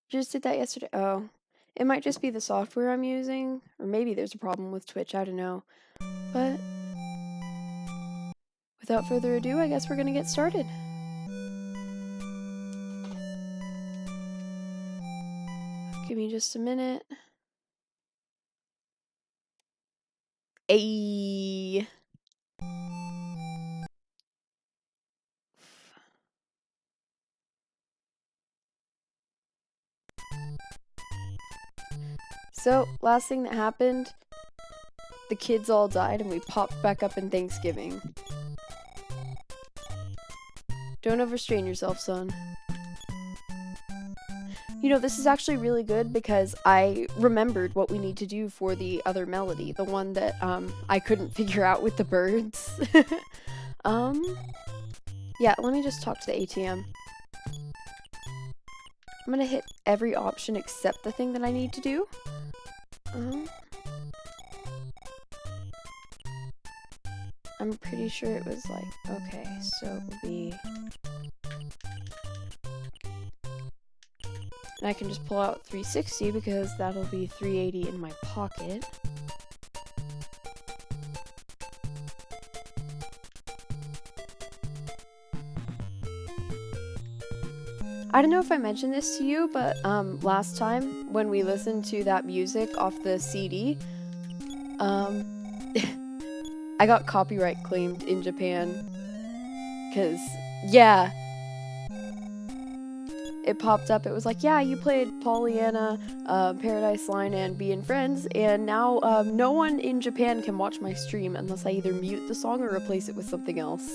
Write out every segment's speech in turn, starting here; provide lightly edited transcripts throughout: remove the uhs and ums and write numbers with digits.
Just did that yesterday. Oh, it might just be the software I'm using, or maybe there's a problem with Twitch, I don't know. But without further ado, I guess we're gonna get started. Give me just a minute. Ayy. So, last thing that happened, the kids all died and we popped back up in Thanksgiving. Don't overstrain yourself, son. You know, this is actually really good because I remembered what we need to do for the other melody, the one that I couldn't figure out with the birds. Yeah, let me just talk to the ATM. I'm gonna hit every option except the thing that I need to do. I'm pretty sure it was like, okay, so it would be... And I can just pull out 360 because that'll be 380 in my pocket. I don't know if I mentioned this to you, but last time when we listened to that music off the CD, I got copyright claimed in Japan. 'Cause, yeah, it popped up. It was like, yeah, you played Pollyanna, Paradise Line, and Being Friends, and now no one in Japan can watch my stream unless I either mute the song or replace it with something else.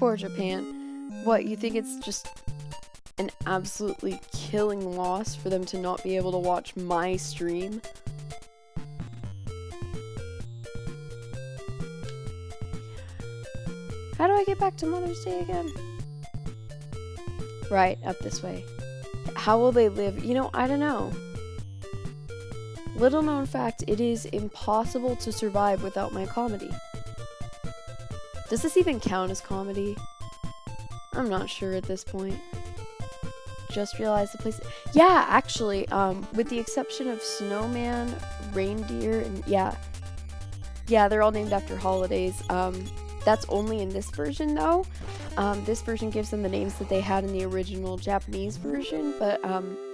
Poor Japan. What, you think it's just an absolutely killing loss for them to not be able to watch my stream? How do I get back to Mother's Day again? Right, up this way. How will they live? You know, I don't know. Little known fact, it is impossible to survive without my comedy. Does this even count as comedy? I'm not sure at this point. Just realized the place. Yeah, actually, with the exception of snowman, reindeer, and yeah, they're all named after holidays. That's only in this version though. This version gives them the names that they had in the original Japanese version, but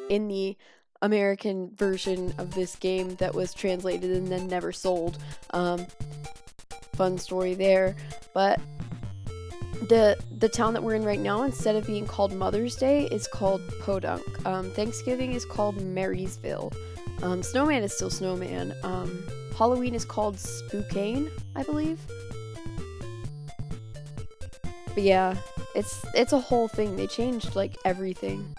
in the American version of this game that was translated and then never sold. Fun story there, but the town that we're in right now, instead of being called Mother's Day, is called Podunk. Thanksgiving is called Marysville. Snowman is still Snowman. Halloween is called Spookane, I believe. But yeah, it's a whole thing. They changed like everything.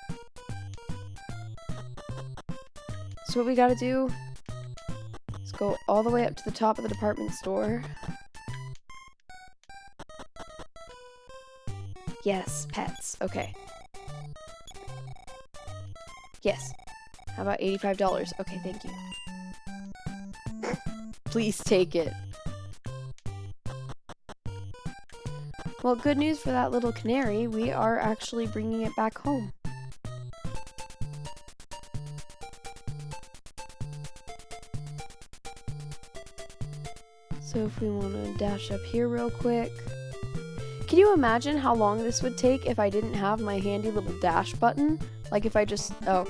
So what we gotta do is go all the way up to the top of the department store. Yes, pets. Okay. Yes. How about $85? Okay, thank you. Please take it. Well, good news for that little canary. We are actually bringing it back home. So if we want to dash up here real quick. Can you imagine how long this would take if I didn't have my handy little dash button? Like if I just... oh.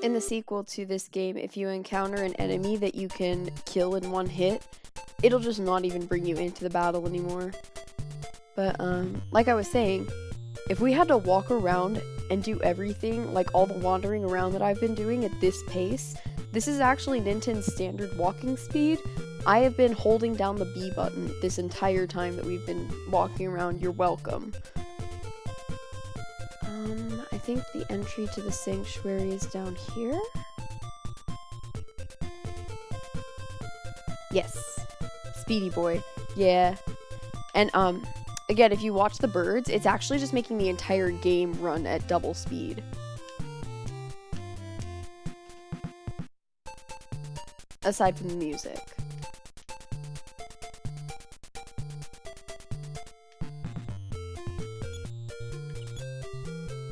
In the sequel to this game, if you encounter an enemy that you can kill in one hit, it'll just not even bring you into the battle anymore. But, like I was saying, if we had to walk around and do everything, like all the wandering around that I've been doing at this pace, this is actually Nintendo's standard walking speed. I have been holding down the B button this entire time that we've been walking around. You're welcome. I think the entry to the sanctuary is down here. Speedy Boy. Yeah. And, again, if you watch the birds, it's actually just making the entire game run at double speed. Aside from the music.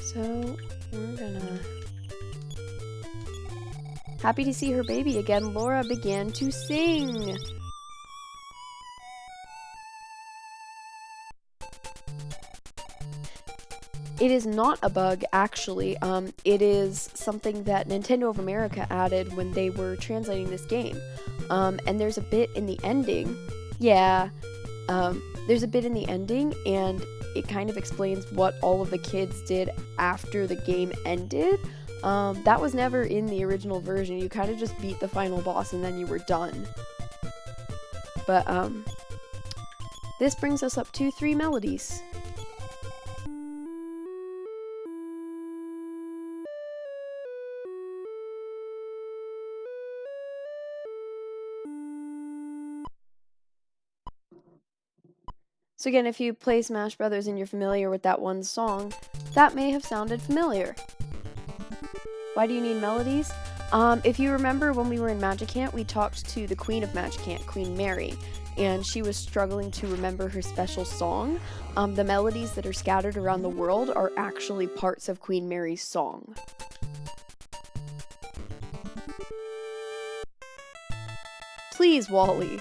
So, we're gonna... Happy to see her baby again. Laura began to sing. It is not a bug, actually. It is something that Nintendo of America added when they were translating this game. And there's a bit in the ending. Yeah. There's a bit in the ending, and it kind of explains what all of the kids did after the game ended. That was never in the original version. You kind of just beat the final boss and then you were done. But, this brings us up to 3 melodies. So again, if you play Smash Brothers and you're familiar with that one song, that may have sounded familiar. Why do you need melodies? If you remember when we were in Magicant, we talked to the Queen of Magicant, Queen Mary, and she was struggling to remember her special song. The melodies that are scattered around the world are actually parts of Queen Mary's song. Please, Wally.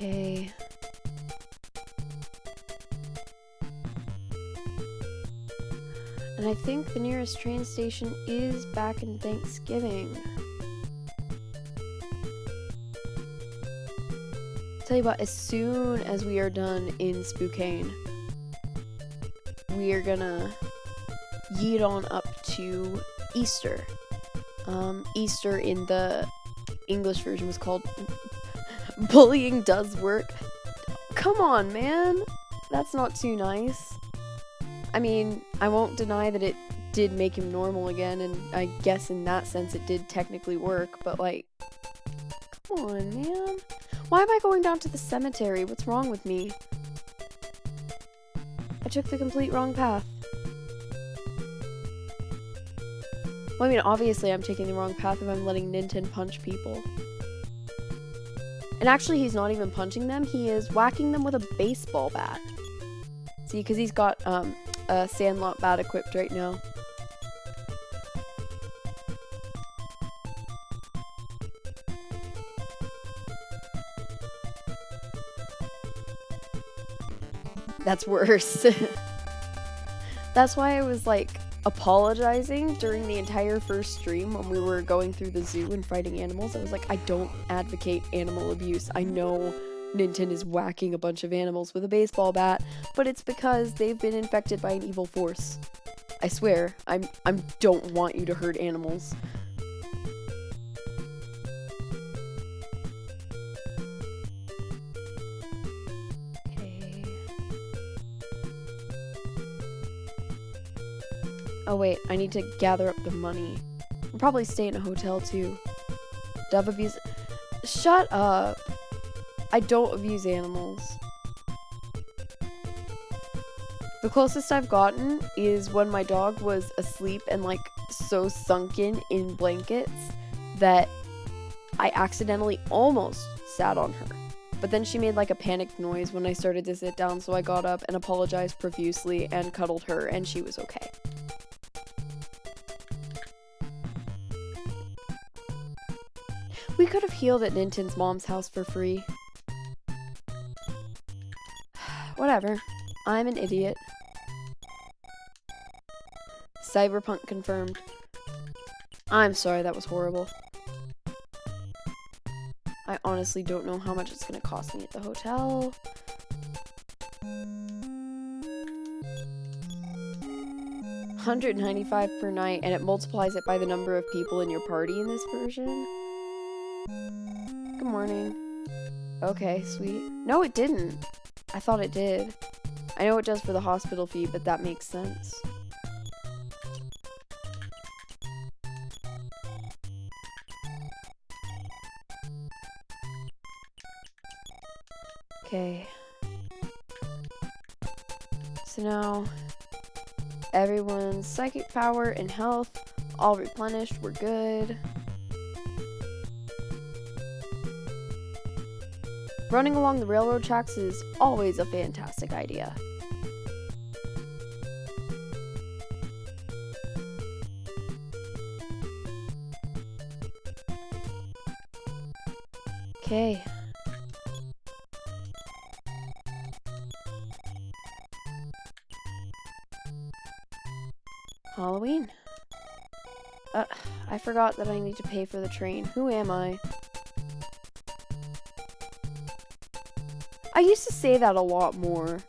Okay. And I think the nearest train station is back in Thanksgiving. Tell you what, as soon as we are done in Spokane, we are gonna yeet on up to Easter. Easter in the English version was called Bullying Does Work. Come on, man. That's not too nice. I mean, I won't deny that it did make him normal again, and I guess in that sense it did technically work, but like, come on, man. Why am I going down to the cemetery? What's wrong with me? I took the complete wrong path. Well, I mean, obviously I'm taking the wrong path if I'm letting Ninten punch people. And actually, he's not even punching them. He is whacking them with a baseball bat. See, because he's got a Sandlot bat equipped right now. That's worse. That's why I was like apologizing during the entire first stream when we were going through the zoo and fighting animals. I was like, I don't advocate animal abuse. I know Ninten is whacking a bunch of animals with a baseball bat, but it's because they've been infected by an evil force. I swear, I don't want you to hurt animals. Okay. Oh wait, I need to gather up the money. I'll probably stay in a hotel too. Dove abuse. Shut up. I don't abuse animals. The closest I've gotten is when my dog was asleep and like so sunken in blankets that I accidentally almost sat on her. But then she made like a panicked noise when I started to sit down, so I got up and apologized profusely and cuddled her, and she was okay. We could have healed at Ninten's mom's house for free. Whatever. I'm an idiot. Cyberpunk confirmed. I'm sorry, that was horrible. I honestly don't know how much it's gonna cost me at the hotel. $195 per night, and it multiplies it by the number of people in your party in this version. Good morning. Okay, sweet. No, it didn't. I thought it did. I know it does for the hospital fee, but that makes sense. Okay. So now, everyone's psychic power and health all replenished. We're good. Running along the railroad tracks is always a fantastic idea. Okay. Halloween. I forgot that I need to pay for the train. Who am I? I used to say that a lot more.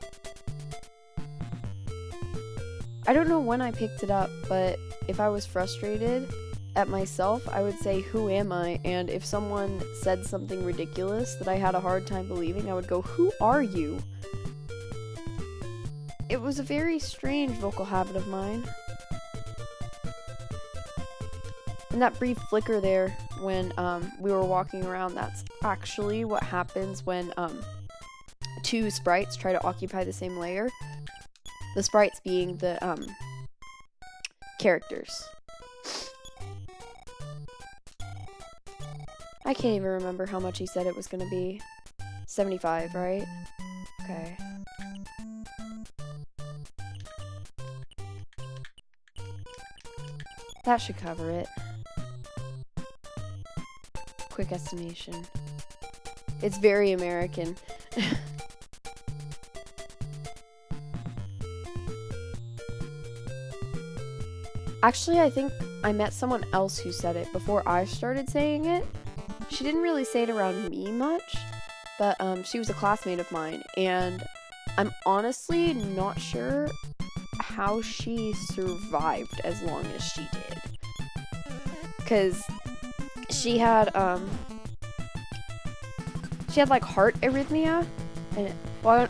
I don't know when I picked it up, but if I was frustrated at myself, I would say, who am I? And if someone said something ridiculous that I had a hard time believing, I would go, who are you? It was a very strange vocal habit of mine. And that brief flicker there when we were walking around, that's actually what happens when two sprites try to occupy the same layer. The sprites being the characters. I can't even remember how much he said it was gonna be. 75, right? Okay. That should cover it. Quick estimation. It's very American. Actually, I think I met someone else who said it before I started saying it. She didn't really say it around me much, but she was a classmate of mine, and I'm honestly not sure how she survived as long as she did. Because she had like heart arrhythmia, and well,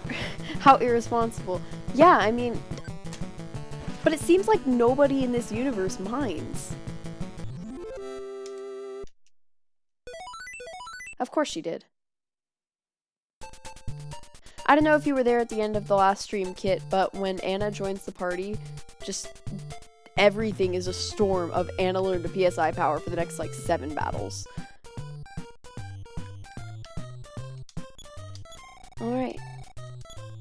how irresponsible. Yeah, I mean, but it seems like nobody in this universe minds. Of course she did. I don't know if you were there at the end of the last stream, Kit, but when Anna joins the party, just everything is a storm of Anna learned a PSI power for the next, like, 7 battles. Alright.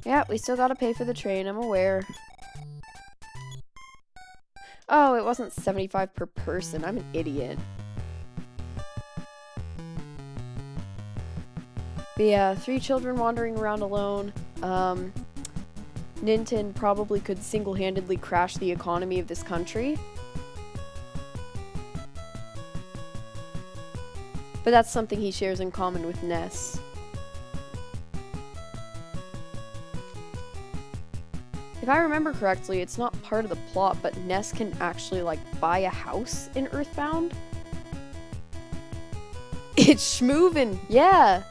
Yeah, we still gotta pay for the train, I'm aware. Oh, it wasn't 75 per person. I'm an idiot. But yeah, 3 children wandering around alone. Ninten probably could single-handedly crash the economy of this country. But that's something he shares in common with Ness. If I remember correctly, it's not part of the plot, but Ness can actually, like, buy a house in Earthbound. It's schmoovin', yeah!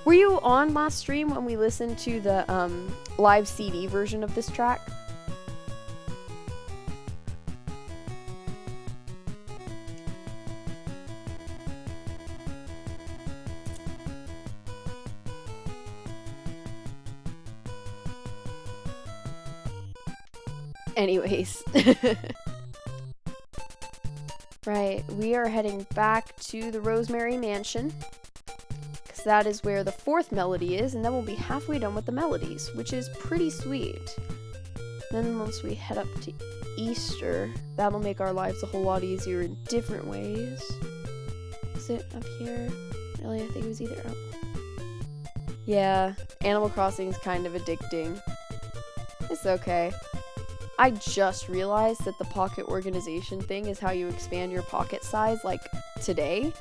Were you on last stream when we listened to the, live CD version of this track? Anyways. Right, we are heading back to the Rosemary Mansion. Because that is where the 4th melody is, and then we'll be halfway done with the melodies, which is pretty sweet. Then once we head up to Easter, that'll make our lives a whole lot easier in different ways. Is it up here? Really, I think it was either up. Yeah, Animal Crossing is kind of addicting. It's okay. I just realized that the pocket organization thing is how you expand your pocket size, like, today.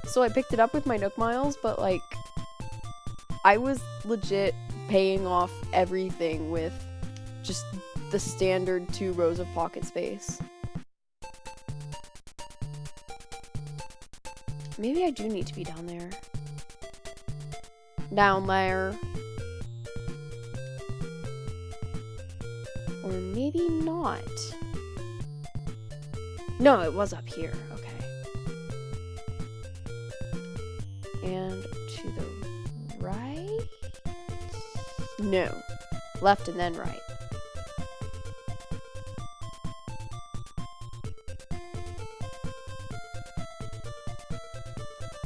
So I picked it up with my Nook Miles, but, like, I was legit paying off everything with just the standard 2 rows of pocket space. Maybe I do need to be down there. Down there. Or maybe not. No, it was up here. Okay. And to the right? No. Left and then right.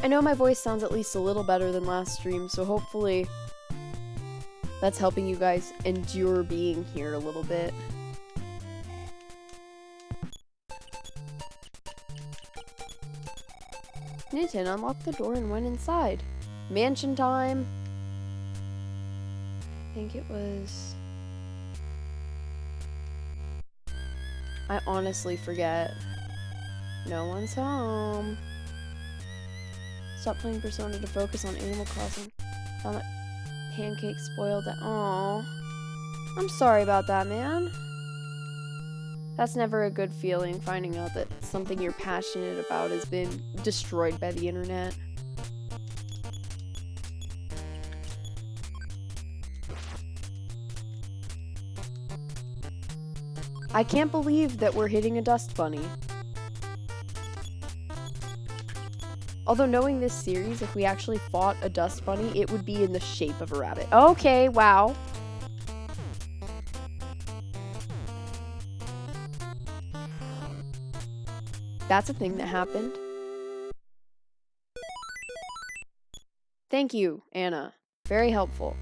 I know my voice sounds at least a little better than last stream, so hopefully that's helping you guys endure being here a little bit. Newton unlocked the door and went inside. Mansion time. I think it was... I honestly forget. No one's home. Stop playing Persona to focus on Animal Crossing. Found that pancake spoiled that. Aww. I'm sorry about that, man. That's never a good feeling, finding out that something you're passionate about has been destroyed by the internet. I can't believe that we're hitting a dust bunny. Although knowing this series, if we actually fought a dust bunny, it would be in the shape of a rabbit. Okay, wow. That's a thing that happened. Thank you, Anna. Very helpful.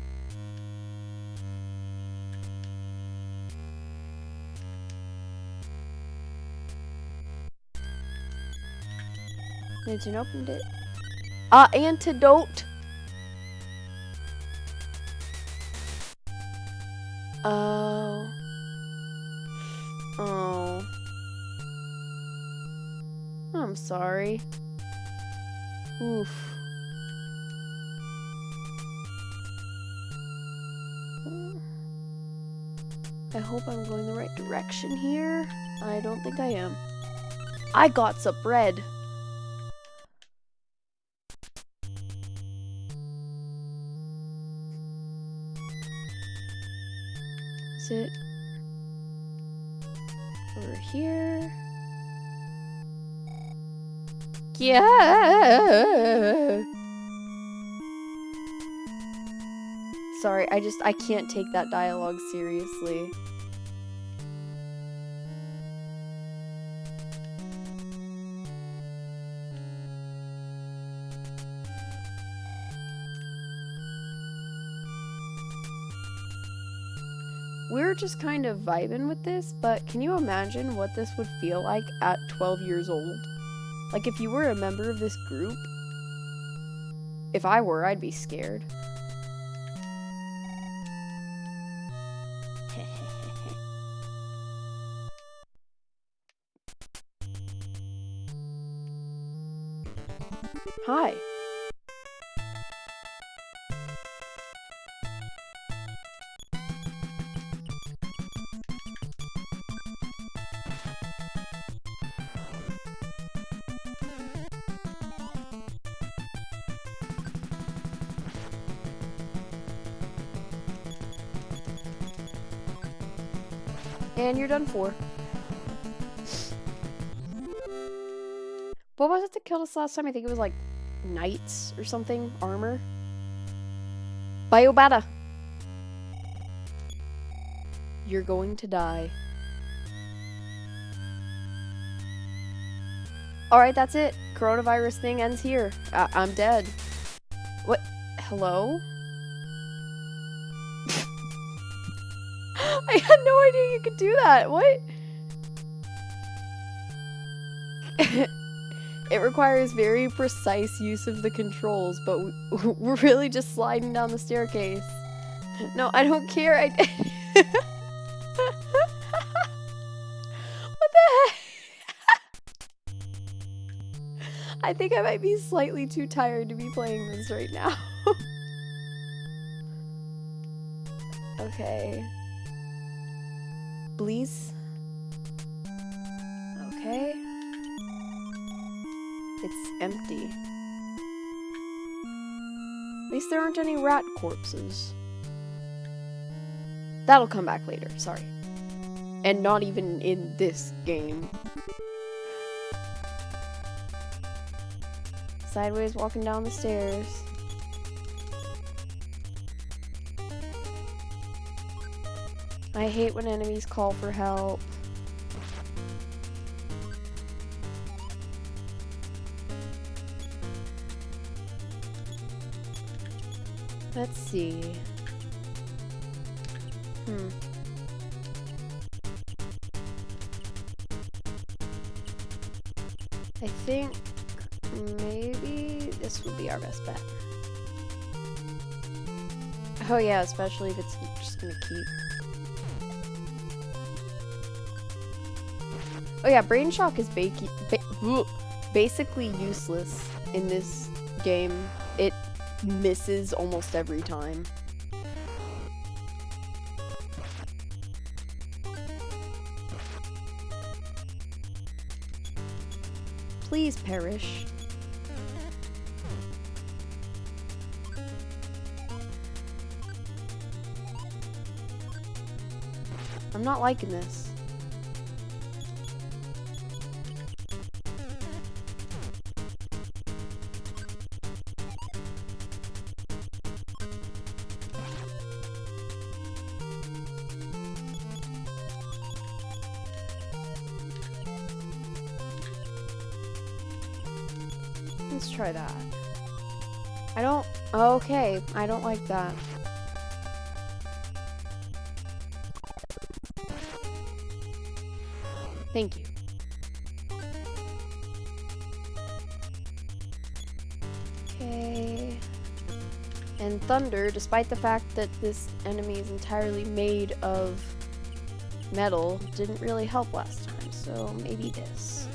Newton opened it. Antidote! Oh. Oh. I'm sorry. Oof. I hope I'm going the right direction here. I don't think I am. I got some bread. Is it over here? Yeah. Sorry, I can't take that dialogue seriously. We're just kind of vibing with this, but can you imagine what this would feel like at 12 years old? Like, if you were a member of this group, if I were, I'd be scared. Hi. And you're done for. What was it that killed us last time? I think it was like knights or something. Armor. Biobata. You're going to die. Alright, that's it. Coronavirus thing ends here. I'm dead. What? Hello? I had no idea you could do that. What? It requires very precise use of the controls, but we're really just sliding down the staircase. No, I don't care. What the heck? I think I might be slightly too tired to be playing this right now. Okay. Please. Okay. It's empty. At least there aren't any rat corpses. That'll come back later, sorry. And not even in this game. Sideways walking down the stairs. I hate when enemies call for help. Let's see. I think maybe this would be our best bet. Oh yeah, especially if it's just gonna keep. Oh yeah, Brain Shock is basically useless in this game. It misses almost every time. Please perish. I'm not liking this. Let's try that. Okay, I don't like that. Thank you. Okay. And thunder, despite the fact that this enemy is entirely made of metal, didn't really help last time, so maybe this.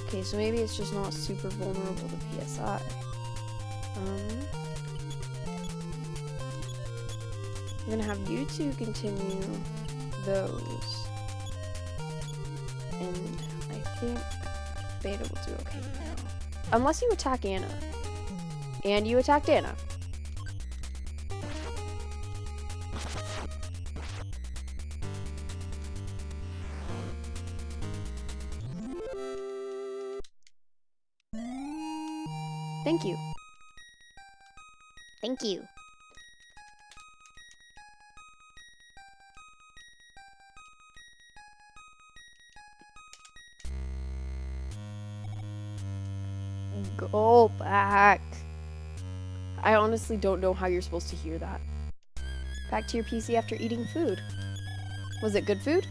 Okay, so maybe it's just not super vulnerable to PSI. I'm gonna have you two continue those. And I think Beta will do okay now. Unless you attack Anna. And you attacked Anna. Thank you. Thank you. Go back. I honestly don't know how you're supposed to hear that. Back to your PC after eating food. Was it good food?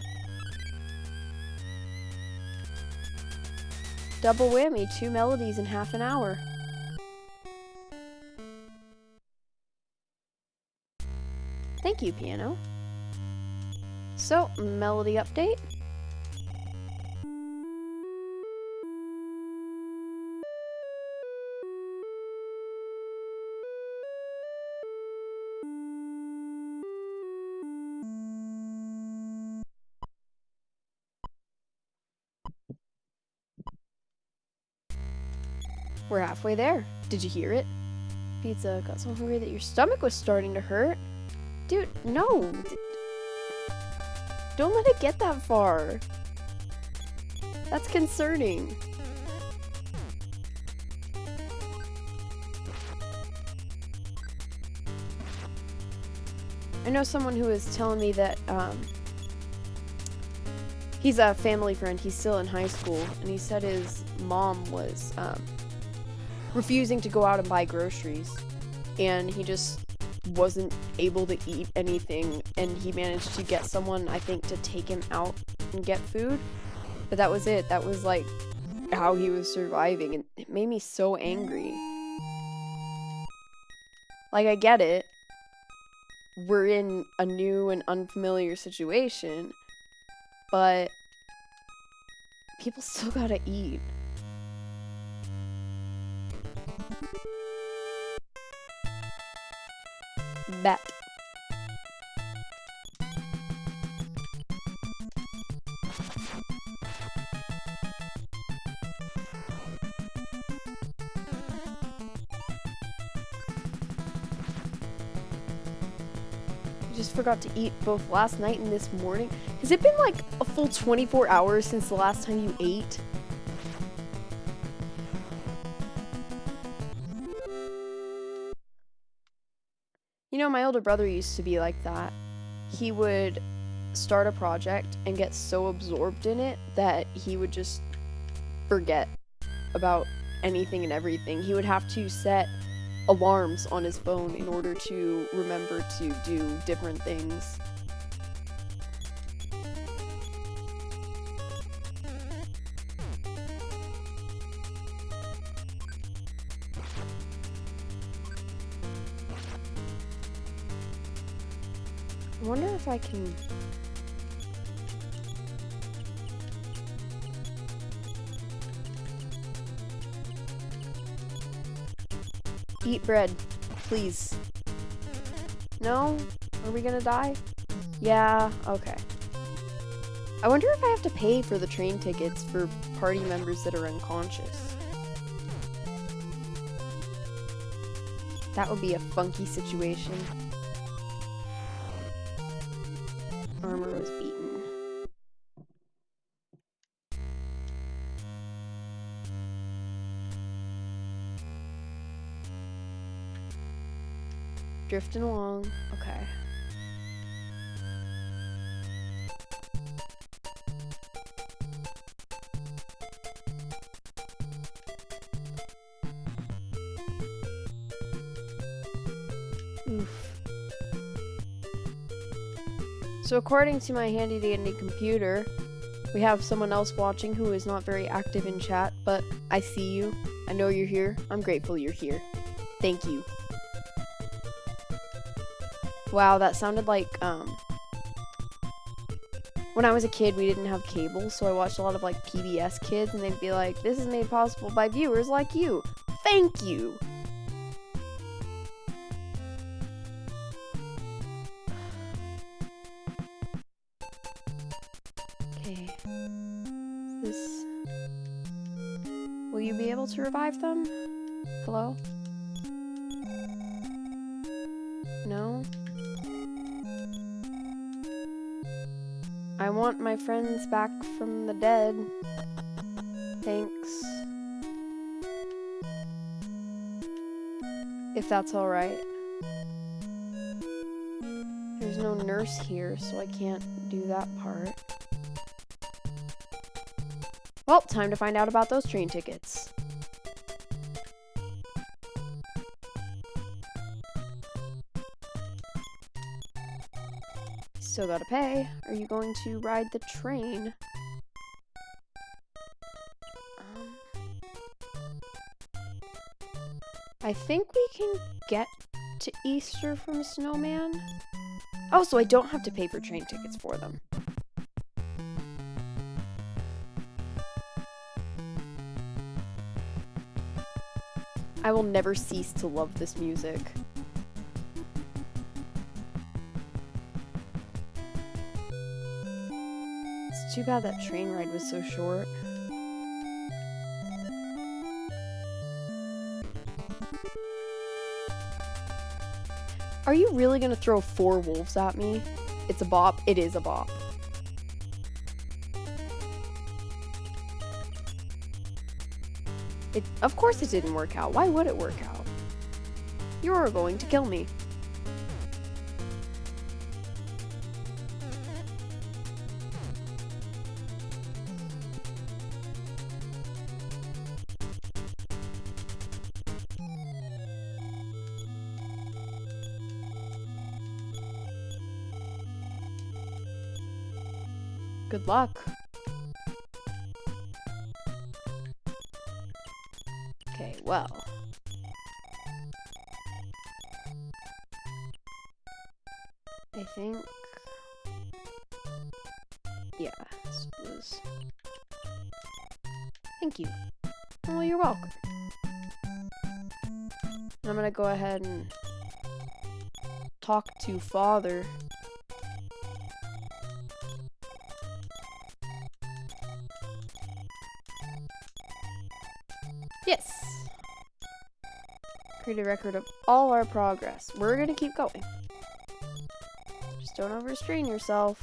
Double whammy, 2 melodies in half an hour. Thank you, piano. So, melody update. We're halfway there. Did you hear it? Pizza got so hungry that your stomach was starting to hurt. Dude, no! Don't let it get that far. That's concerning. I know someone who was telling me that, he's a family friend, he's still in high school, and he said his mom was, refusing to go out and buy groceries, and he just wasn't able to eat anything, and he managed to get someone, I think, to take him out and get food, but that was it. That was like how he was surviving, and it made me so angry. Like, I get it, we're in a new and unfamiliar situation, but people still gotta eat. Bet. just forgot to eat both last night and this morning. Has it been like a full 24 hours since the last time you ate? You know, my older brother used to be like that. He would start a project and get so absorbed in it that he would just forget about anything and everything. He would have to set alarms on his phone in order to remember to do different things. I wonder if I can... Eat bread, please. No? Are we gonna die? Yeah, okay. I wonder if I have to pay for the train tickets for party members that are unconscious. That would be a funky situation. Armor was beaten. Drifting along. Okay. Oof. So according to my handy dandy computer, we have someone else watching who is not very active in chat, but I see you. I know you're here. I'm grateful you're here. Thank you. Wow, that sounded like, when I was a kid, we didn't have cable, so I watched a lot of, like, PBS Kids, and they'd be like, this is made possible by viewers like you. Thank you! Okay. This... Will you be able to revive them? Hello? No? I want my friends back from the dead. Thanks. If that's alright. There's no nurse here, so I can't do that part. Well, time to find out about those train tickets. Still gotta pay. Are you going to ride the train? I think we can get to Easter from Snowman. Oh, so I don't have to pay for train tickets for them. I will never cease to love this music. It's too bad that train ride was so short. Are you really gonna throw 4 wolves at me? It's a bop. It is a bop. Of course it didn't work out. Why would it work out? You're going to kill me. Good luck. Okay, well. I think... yeah, this was... Thank you. Well, you're welcome. I'm gonna go ahead and talk to Father. Yes! Create a record of all our progress. We're gonna keep going. Just don't overstrain yourself.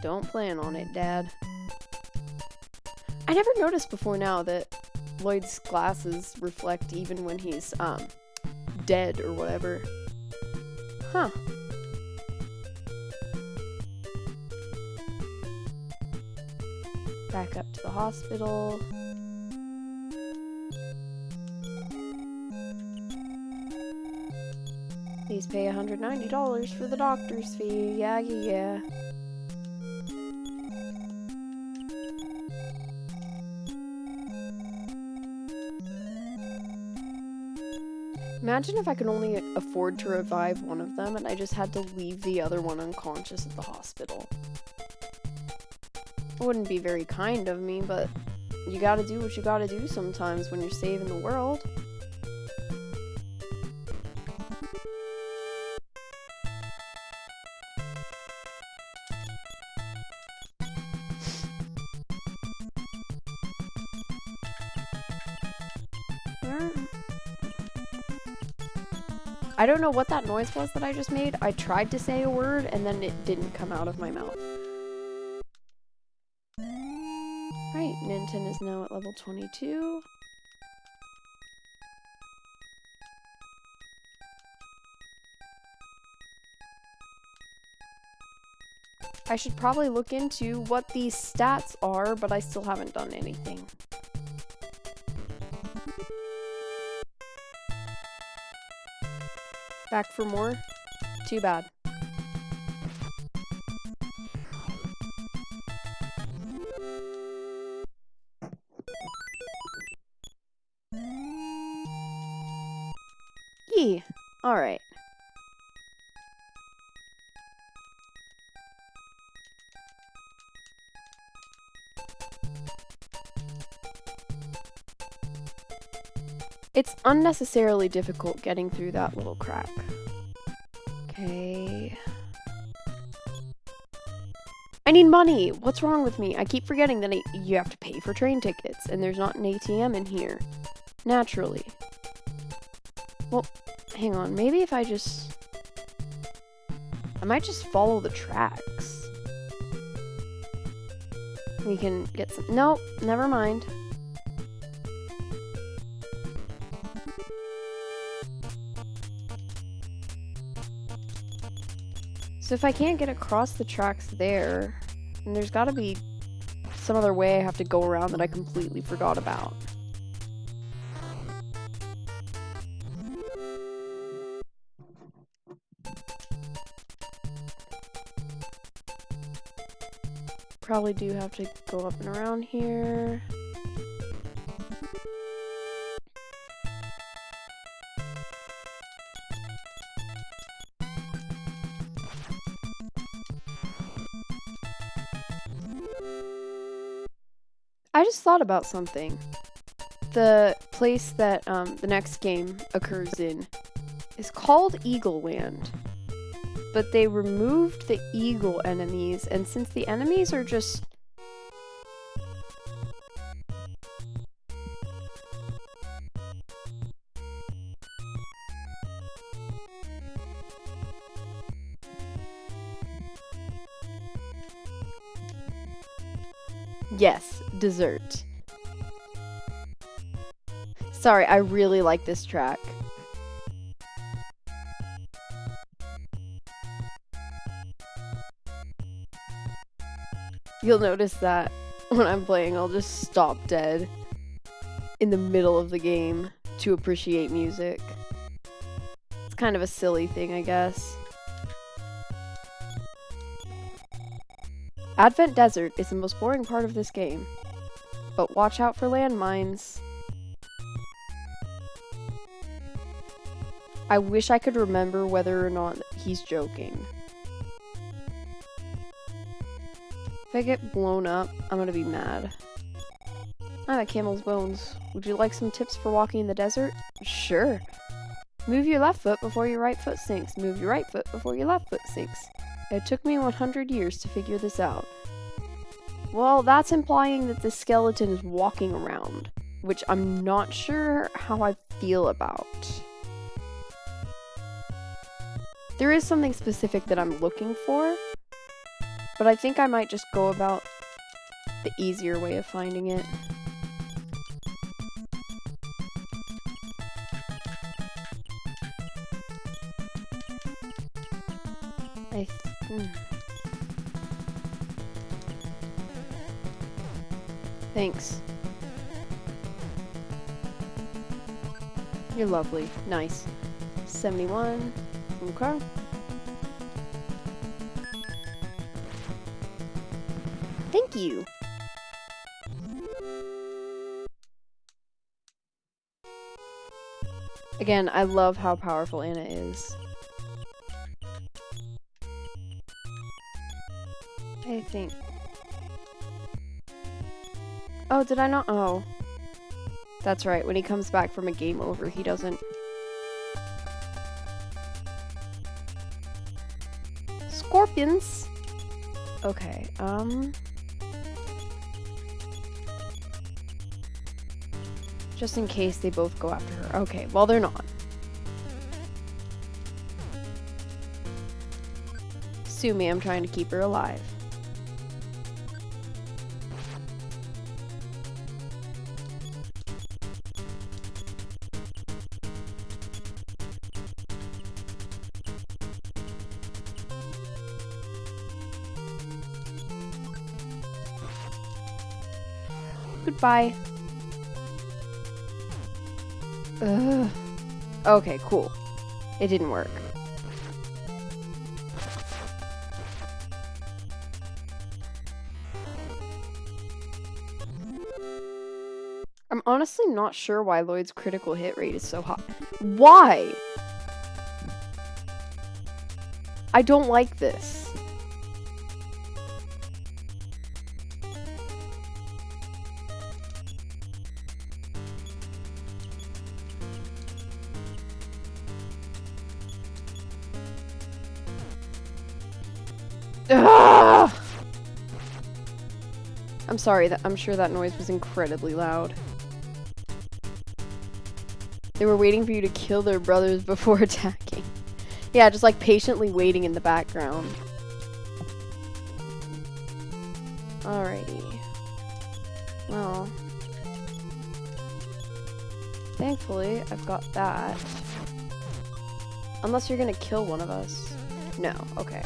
Don't plan on it, Dad. I never noticed before now that Lloyd's glasses reflect even when he's, dead or whatever. Huh. Back up to the hospital. Please pay $190 for the doctor's fee. Yeah. Imagine if I could only afford to revive one of them and I just had to leave the other one unconscious at the hospital. It wouldn't be very kind of me, but you gotta do what you gotta do sometimes when you're saving the world. I don't know what that noise was that I just made. I tried to say a word and then it didn't come out of my mouth. Right, Ninten is now at level 22. I should probably look into what these stats are, but I still haven't done anything. Back for more? Too bad. Yee. Alright. It's unnecessarily difficult getting through that little crack. Okay. I need money! What's wrong with me? I keep forgetting that you have to pay for train tickets, and there's not an ATM in here. Naturally. Well, hang on. Maybe if I might just follow the tracks. We can get some... Nope, never mind. So if I can't get across the tracks there, then there's gotta be some other way I have to go around that I completely forgot about. Probably do have to go up and around here. I just thought about something. The place that the next game occurs in is called Eagle Land. But they removed the eagle enemies, and since the enemies are just... Yes, dessert. Sorry, I really like this track. You'll notice that when I'm playing, I'll just stop dead in the middle of the game to appreciate music. It's kind of a silly thing, I guess. Advent Desert is the most boring part of this game, but watch out for landmines. I wish I could remember whether or not he's joking. If I get blown up, I'm gonna be mad. I have camel's bones. Would you like some tips for walking in the desert? Sure. Move your left foot before your right foot sinks. Move your right foot before your left foot sinks. It took me 100 years to figure this out. Well, that's implying that the skeleton is walking around, which I'm not sure how I feel about. There is something specific that I'm looking for, but I think I might just go about the easier way of finding it. Thanks. You're lovely. Nice. 71. Okay. Thank you. Again, I love how powerful Anna is. I think... Oh, did I not? Oh. That's right. When he comes back from a game over, he doesn't... Scorpions! Okay, just in case they both go after her. Okay, well, they're not. Sue me, I'm trying to keep her alive. Goodbye. Ugh. Okay, cool. It didn't work. I'm honestly not sure why Lloyd's critical hit rate is so high. Why? I don't like this. Ugh! I'm sorry, I'm sure that noise was incredibly loud. They were waiting for you to kill their brothers before attacking. Yeah, just like patiently waiting in the background. Alrighty. Well. Thankfully, I've got that. Unless you're gonna kill one of us. No, okay.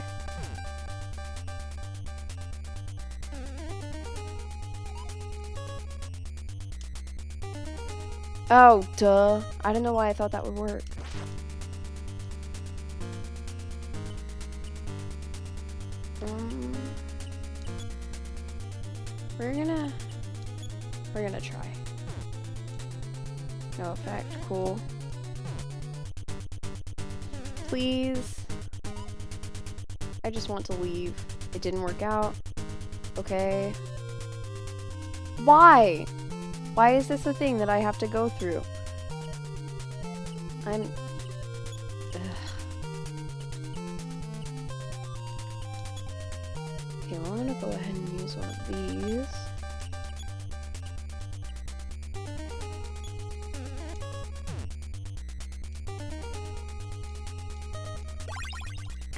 Oh, duh. I don't know why I thought that would work. We're gonna try. No effect, cool. Please. I just want to leave. It didn't work out. Okay. Why? Why is this a thing that I have to go through? Ugh. Okay, well, I'm gonna go ahead and use one of these.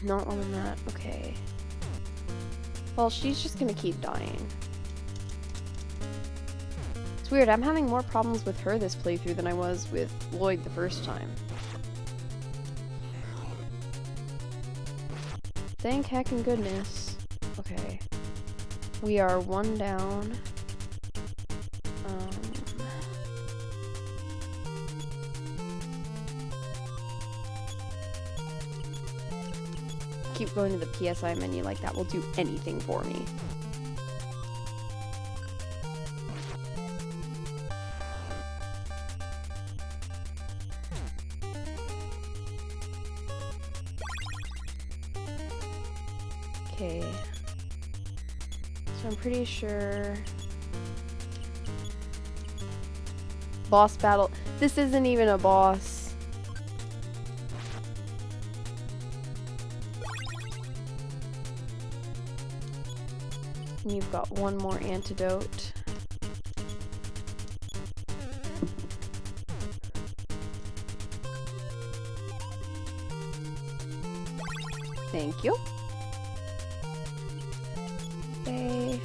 Not one of that. Okay. Well, she's just gonna keep dying. It's weird, I'm having more problems with her this playthrough than I was with Lloyd the first time. Thank heckin' goodness. Okay. We are one down. Keep going to the PSI menu like that will do anything for me. Okay. So I'm pretty sure... Boss battle. This isn't even a boss. And you've got one more antidote. Thank you. Okay.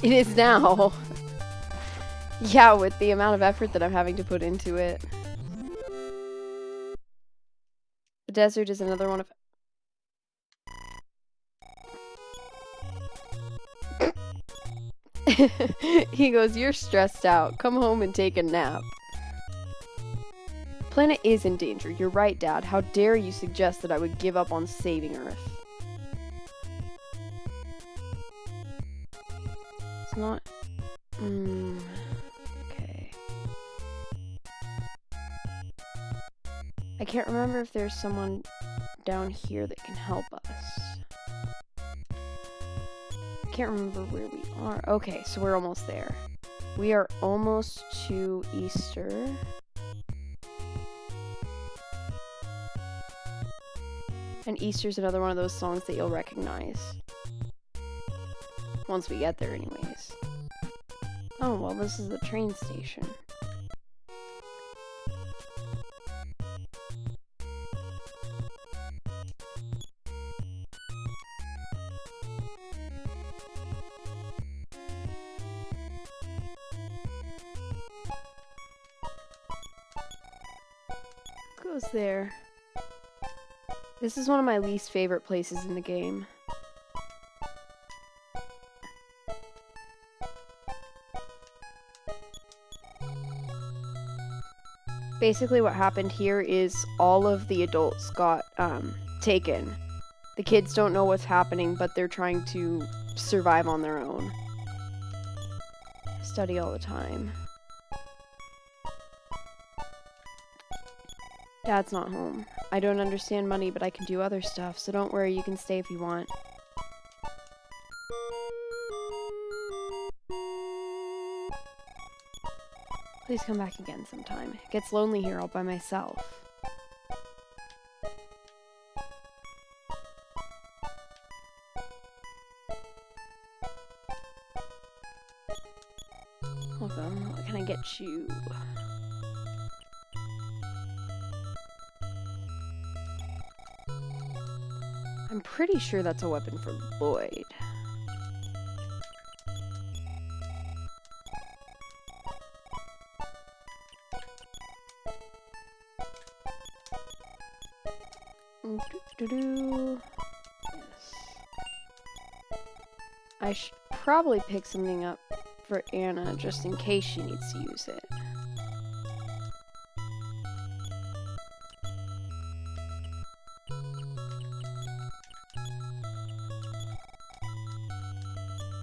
It is now. Yeah, with the amount of effort that I'm having to put into it. The desert is another one of... He goes, "You're stressed out. Come home and take a nap." Planet is in danger. You're right, Dad. How dare you suggest that I would give up on saving Earth? It's not... Okay. I can't remember if there's someone down here that can help us. I can't remember where we are. Okay, so we're almost there. We are almost to Easter. And Easter's another one of those songs that you'll recognize. Once we get there anyways. Oh, well, this is the train station. Goes there. This is one of my least favorite places in the game. Basically what happened here is all of the adults got taken. The kids don't know what's happening, but they're trying to survive on their own. Study all the time. Dad's not home. I don't understand money, but I can do other stuff, so don't worry, you can stay if you want. Please come back again sometime. It gets lonely here all by myself. Welcome. What can I get you? I'm pretty sure that's a weapon for Lloyd. Yes. I should probably pick something up for Anna just in case she needs to use it.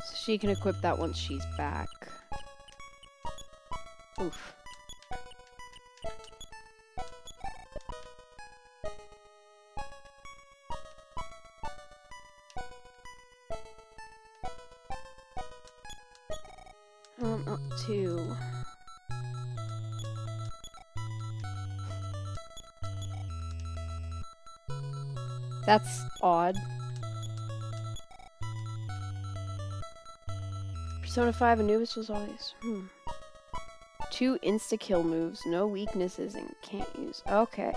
So she can equip that once she's back. Oof. Up to... That's odd. Persona 5 Anubis was always... 2 insta-kill moves, no weaknesses, and can't use... Okay.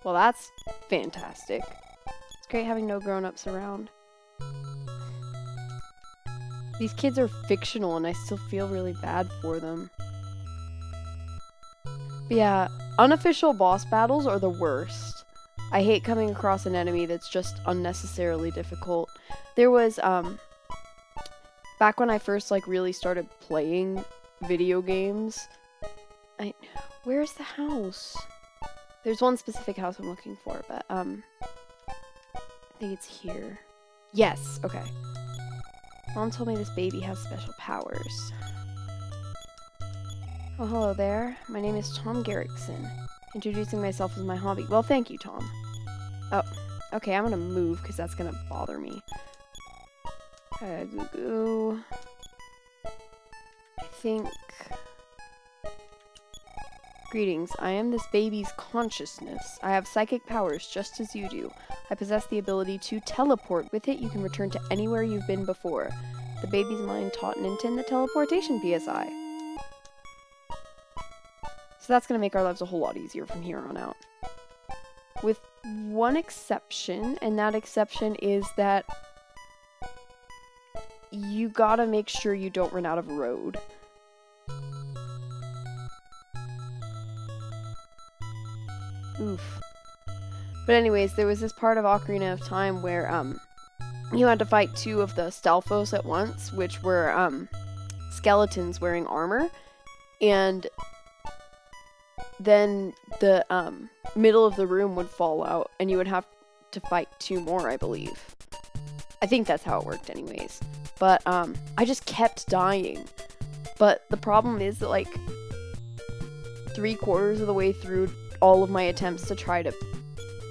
Well, that's fantastic. It's great having no grown-ups around. These kids are fictional and I still feel really bad for them. But yeah, unofficial boss battles are the worst. I hate coming across an enemy that's just unnecessarily difficult. There was, back when I first, really started playing video games, where's the house? There's one specific house I'm looking for, but, I think it's here. Yes, okay. Mom told me this baby has special powers. Oh, hello there. My name is Tom Garrickson. Introducing myself as my hobby. Well, thank you, Tom. Oh, okay, I'm gonna move because that's gonna bother me. Goo. I think... Greetings, I am this baby's consciousness. I have psychic powers just as you do. I possess the ability to teleport. With it, you can return to anywhere you've been before. The baby's mind taught Ninten the teleportation PSI. So that's going to make our lives a whole lot easier from here on out. With one exception, and that exception is that you gotta make sure you don't run out of road. Oof. But anyways, there was this part of Ocarina of Time where, you had to fight 2 of the Stalfos at once, which were, skeletons wearing armor, and then the, middle of the room would fall out, and you would have to fight 2 more, I believe. I think that's how it worked anyways. But, I just kept dying. But the problem is that, like, 3/4 of the way through all of my attempts to try to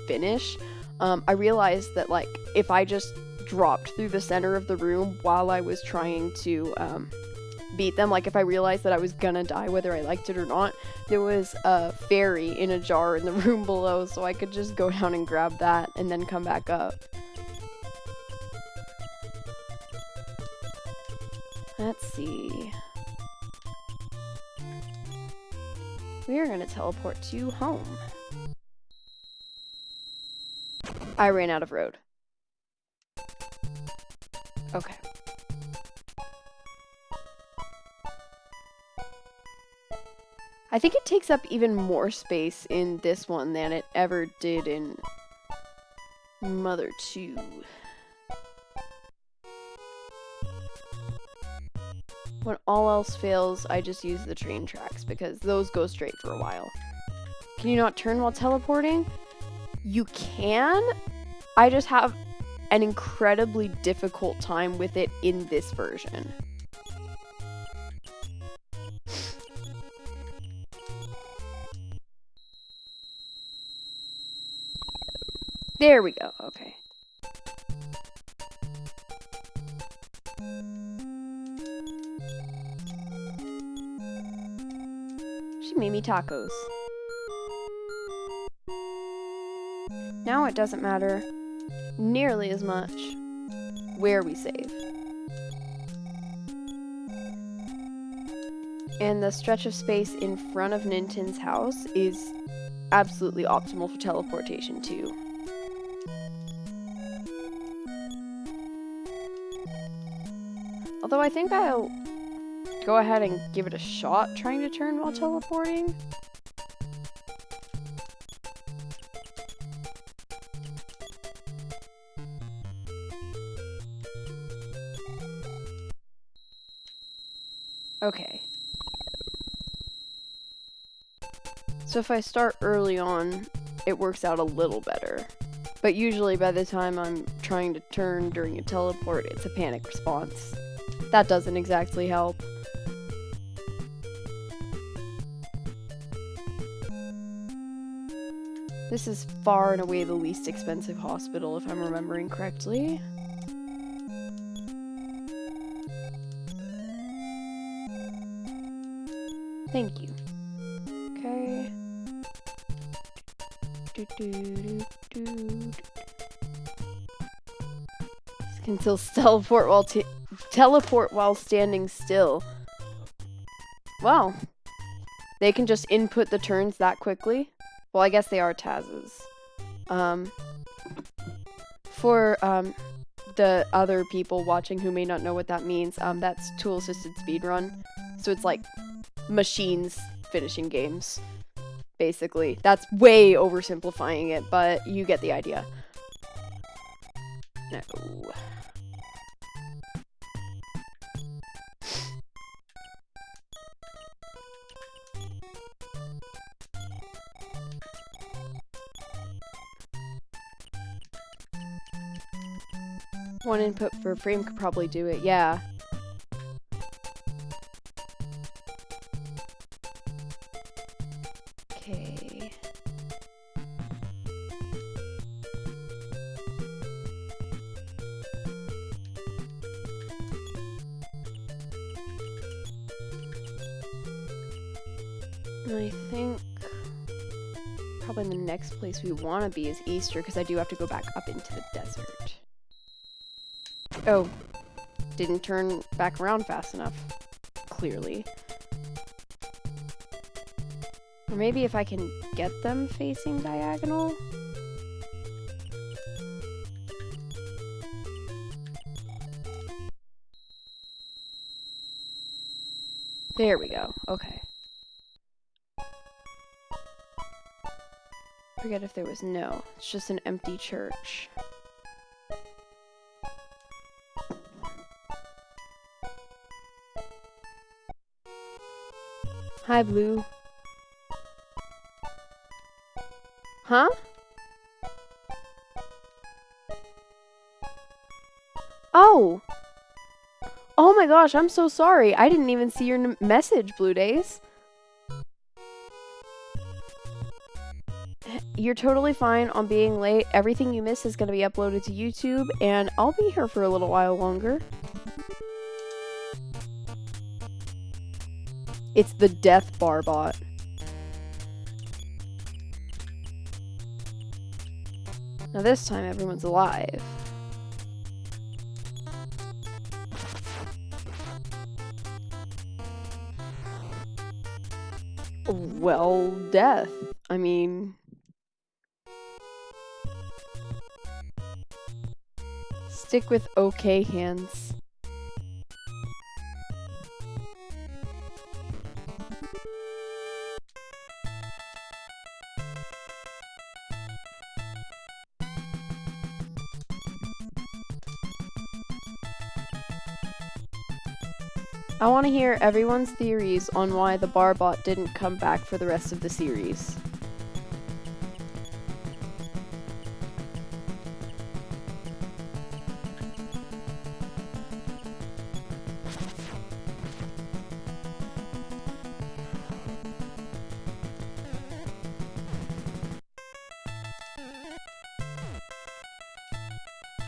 finish, I realized that, like, if I just dropped through the center of the room while I was trying to, beat them, like, if I realized that I was gonna die whether I liked it or not, there was a fairy in a jar in the room below, so I could just go down and grab that and then come back up. Let's see. We are gonna teleport to home. I ran out of road. Okay. I think it takes up even more space in this one than it ever did in Mother 2. When all else fails, I just use the train tracks because those go straight for a while. Can you not turn while teleporting? You can. I just have an incredibly difficult time with it in this version. There we go, okay. She made me tacos. Now it doesn't matter nearly as much where we save. And the stretch of space in front of Ninten's house is absolutely optimal for teleportation too. Although I think I'll go ahead and give it a shot trying to turn while teleporting. Okay. So if I start early on, it works out a little better. But usually by the time I'm trying to turn during a teleport, it's a panic response. That doesn't exactly help. This is far and away the least expensive hospital, if I'm remembering correctly. Thank you. Okay. Can still teleport while standing still. Wow. They can just input the turns that quickly? Well, I guess they are Taz's. For the other people watching who may not know what that means, that's tool-assisted speedrun. So it's like machines finishing games, basically. That's way oversimplifying it, but you get the idea. No. One input per frame could probably do it, yeah. Okay. And I think probably the next place we want to be is Easter, because I do have to go back up into the desert. Oh, didn't turn back around fast enough, clearly. Or maybe if I can get them facing diagonal? There we go. Okay. Forget if there was no. It's just an empty church. Hi, Blue. Huh? Oh! Oh my gosh, I'm so sorry. I didn't even see your message, Blue Days. You're totally fine on being late. Everything you miss is going to be uploaded to YouTube, and I'll be here for a little while longer. It's the Death Bar Bot. Now this time everyone's alive. Well, death. I mean... Stick with okay hands. I want to hear everyone's theories on why the Barbot didn't come back for the rest of the series.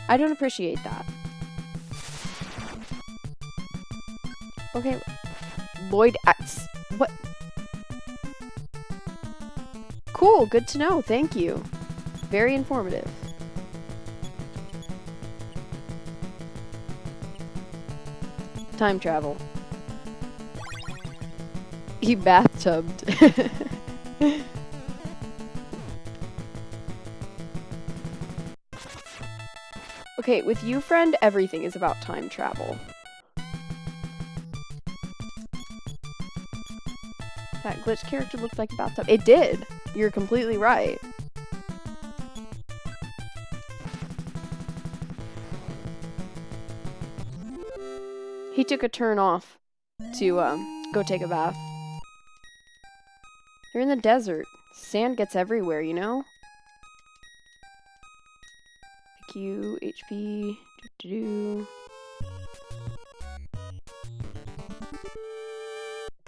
I don't appreciate that. Okay, Lloyd acts. What? Cool, good to know. Thank you. Very informative. Time travel. He bathtubed. Okay, with you, friend, everything is about time travel. That glitch character looked like a bathtub. It did! You're completely right. He took a turn off to go take a bath. You're in the desert. Sand gets everywhere, you know? Q, HP, doo-doo-doo.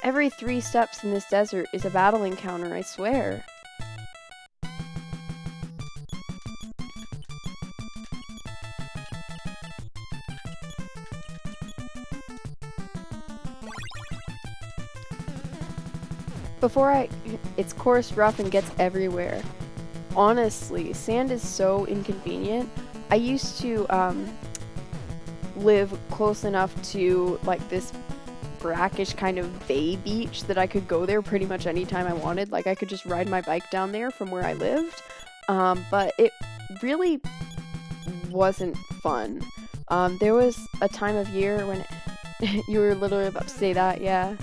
Every 3 steps in this desert is a battle encounter, I swear. It's coarse, rough, and gets everywhere. Honestly, sand is so inconvenient. I used to live close enough to like this brackish kind of bay beach that I could go there pretty much anytime I wanted. Like I could just ride my bike down there from where I lived. But it really wasn't fun. There was a time of year when you were literally about to say that, yeah.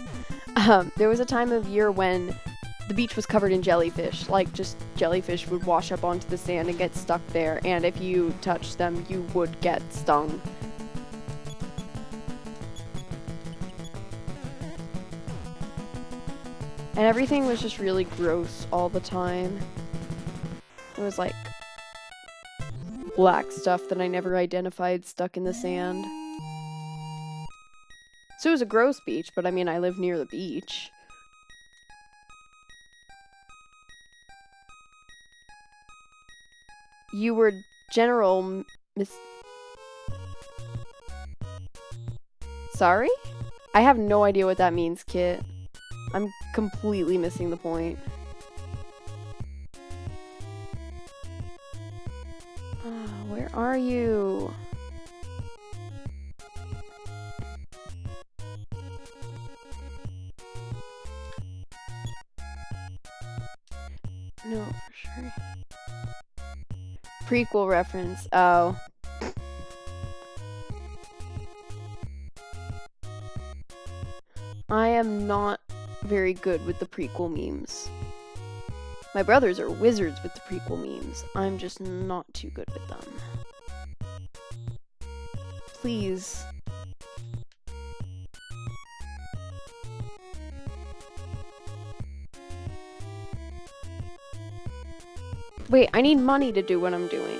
There was a time of year when the beach was covered in jellyfish. Like, just jellyfish would wash up onto the sand and get stuck there, and if you touched them, you would get stung. And everything was just really gross all the time. It was like black stuff that I never identified stuck in the sand. So it was a gross beach, but I mean, I live near the beach. You were General Miss... Sorry? I have no idea what that means, Kit. I'm completely missing the point. Where are you? No, for sure. Prequel reference. Oh. I am not very good with the prequel memes. My brothers are wizards with the prequel memes. I'm just not too good with them. Please. Wait, I need money to do what I'm doing.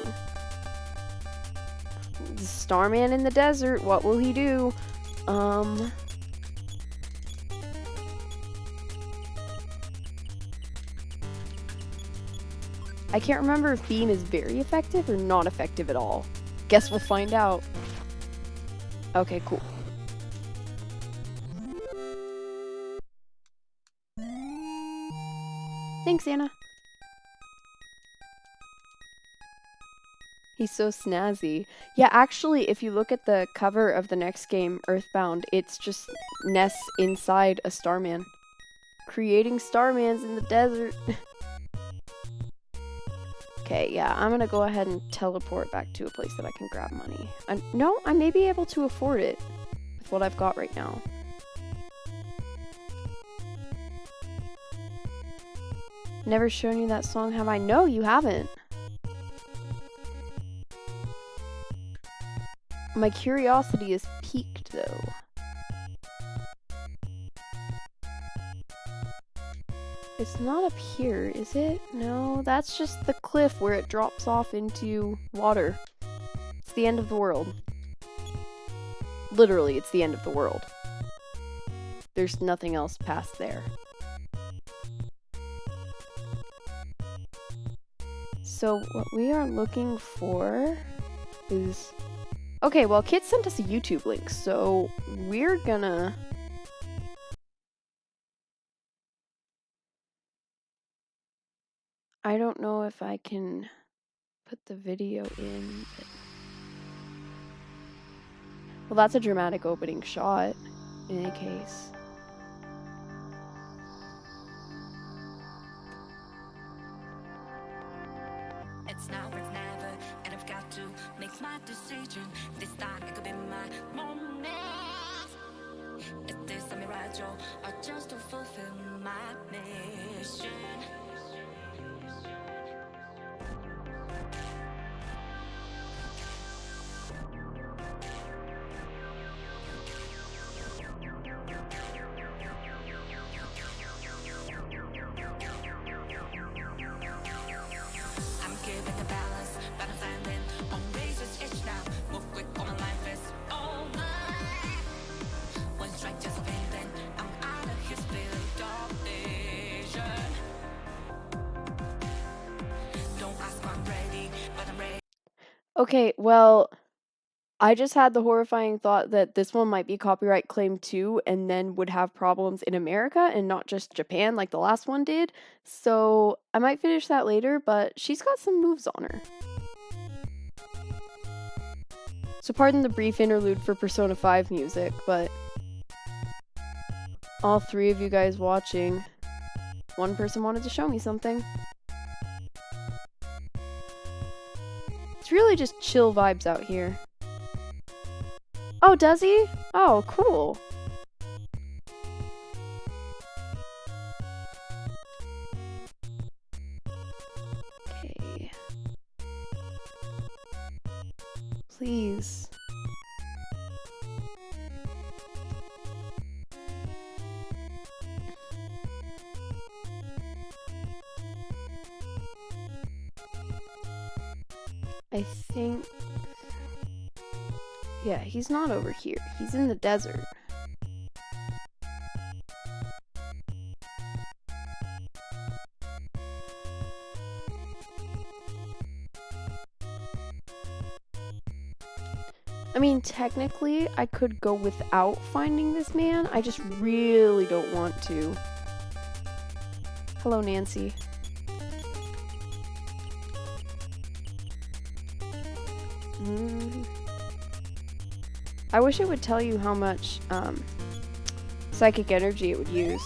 The Starman in the desert, what will he do? I can't remember if Bean is very effective or not effective at all. Guess we'll find out. Okay, cool. Thanks, Anna. He's so snazzy. Yeah, actually, if you look at the cover of the next game, Earthbound, it's just Ness inside a Starman. Creating Starmans in the desert. Okay, yeah, I'm gonna go ahead and teleport back to a place that I can grab money. No, I may be able to afford it with what I've got right now. Never shown you that song, have I? No, you haven't. My curiosity is piqued, though. It's not up here, is it? No, that's just the cliff where it drops off into water. It's the end of the world. Literally, it's the end of the world. There's nothing else past there. So what we are looking for is... Okay, well, Kit sent us a YouTube link, so we're gonna... I don't know if I can put the video in, but... Well, that's a dramatic opening shot, in any case. It's now or it's never, and I've got to make my decision. This time it could be my moment. Is this a mirage or just to fulfill my mission? Okay, well, I just had the horrifying thought that this one might be copyright claim too, and then would have problems in America and not just Japan like the last one did. So I might finish that later, but she's got some moves on her. So pardon the brief interlude for Persona 5 music, but all three of you guys watching, one person wanted to show me something. It's really just chill vibes out here. Oh, does he? Oh, cool. Okay. Please. I think... Yeah, he's not over here. He's in the desert. I mean, technically, I could go without finding this man. I just really don't want to. Hello, Nancy. I wish it would tell you how much psychic energy it would use.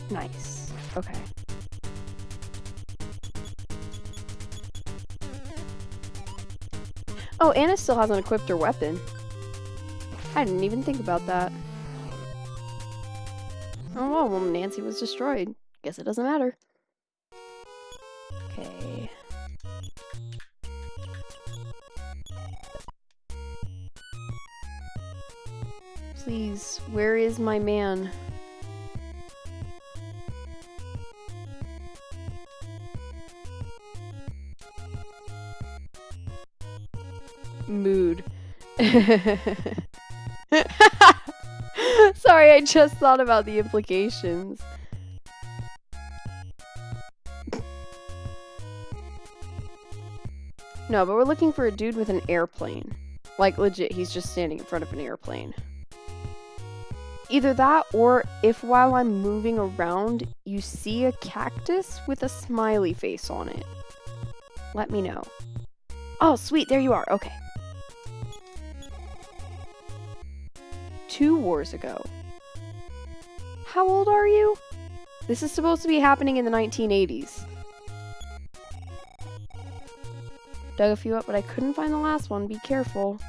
Nice. Okay. Oh, Anna still hasn't equipped her weapon. I didn't even think about that. Oh well, Nancy was destroyed. Guess it doesn't matter. Okay. Please, where is my man? Mood. Sorry, I just thought about the implications. No, but we're looking for a dude with an airplane. Like, legit, he's just standing in front of an airplane. Either that, or if while I'm moving around, you see a cactus with a smiley face on it. Let me know. Oh, sweet, there you are. Okay. 2 wars ago. How old are you? This is supposed to be happening in the 1980s. Dug a few up, but I couldn't find the last one. Be careful.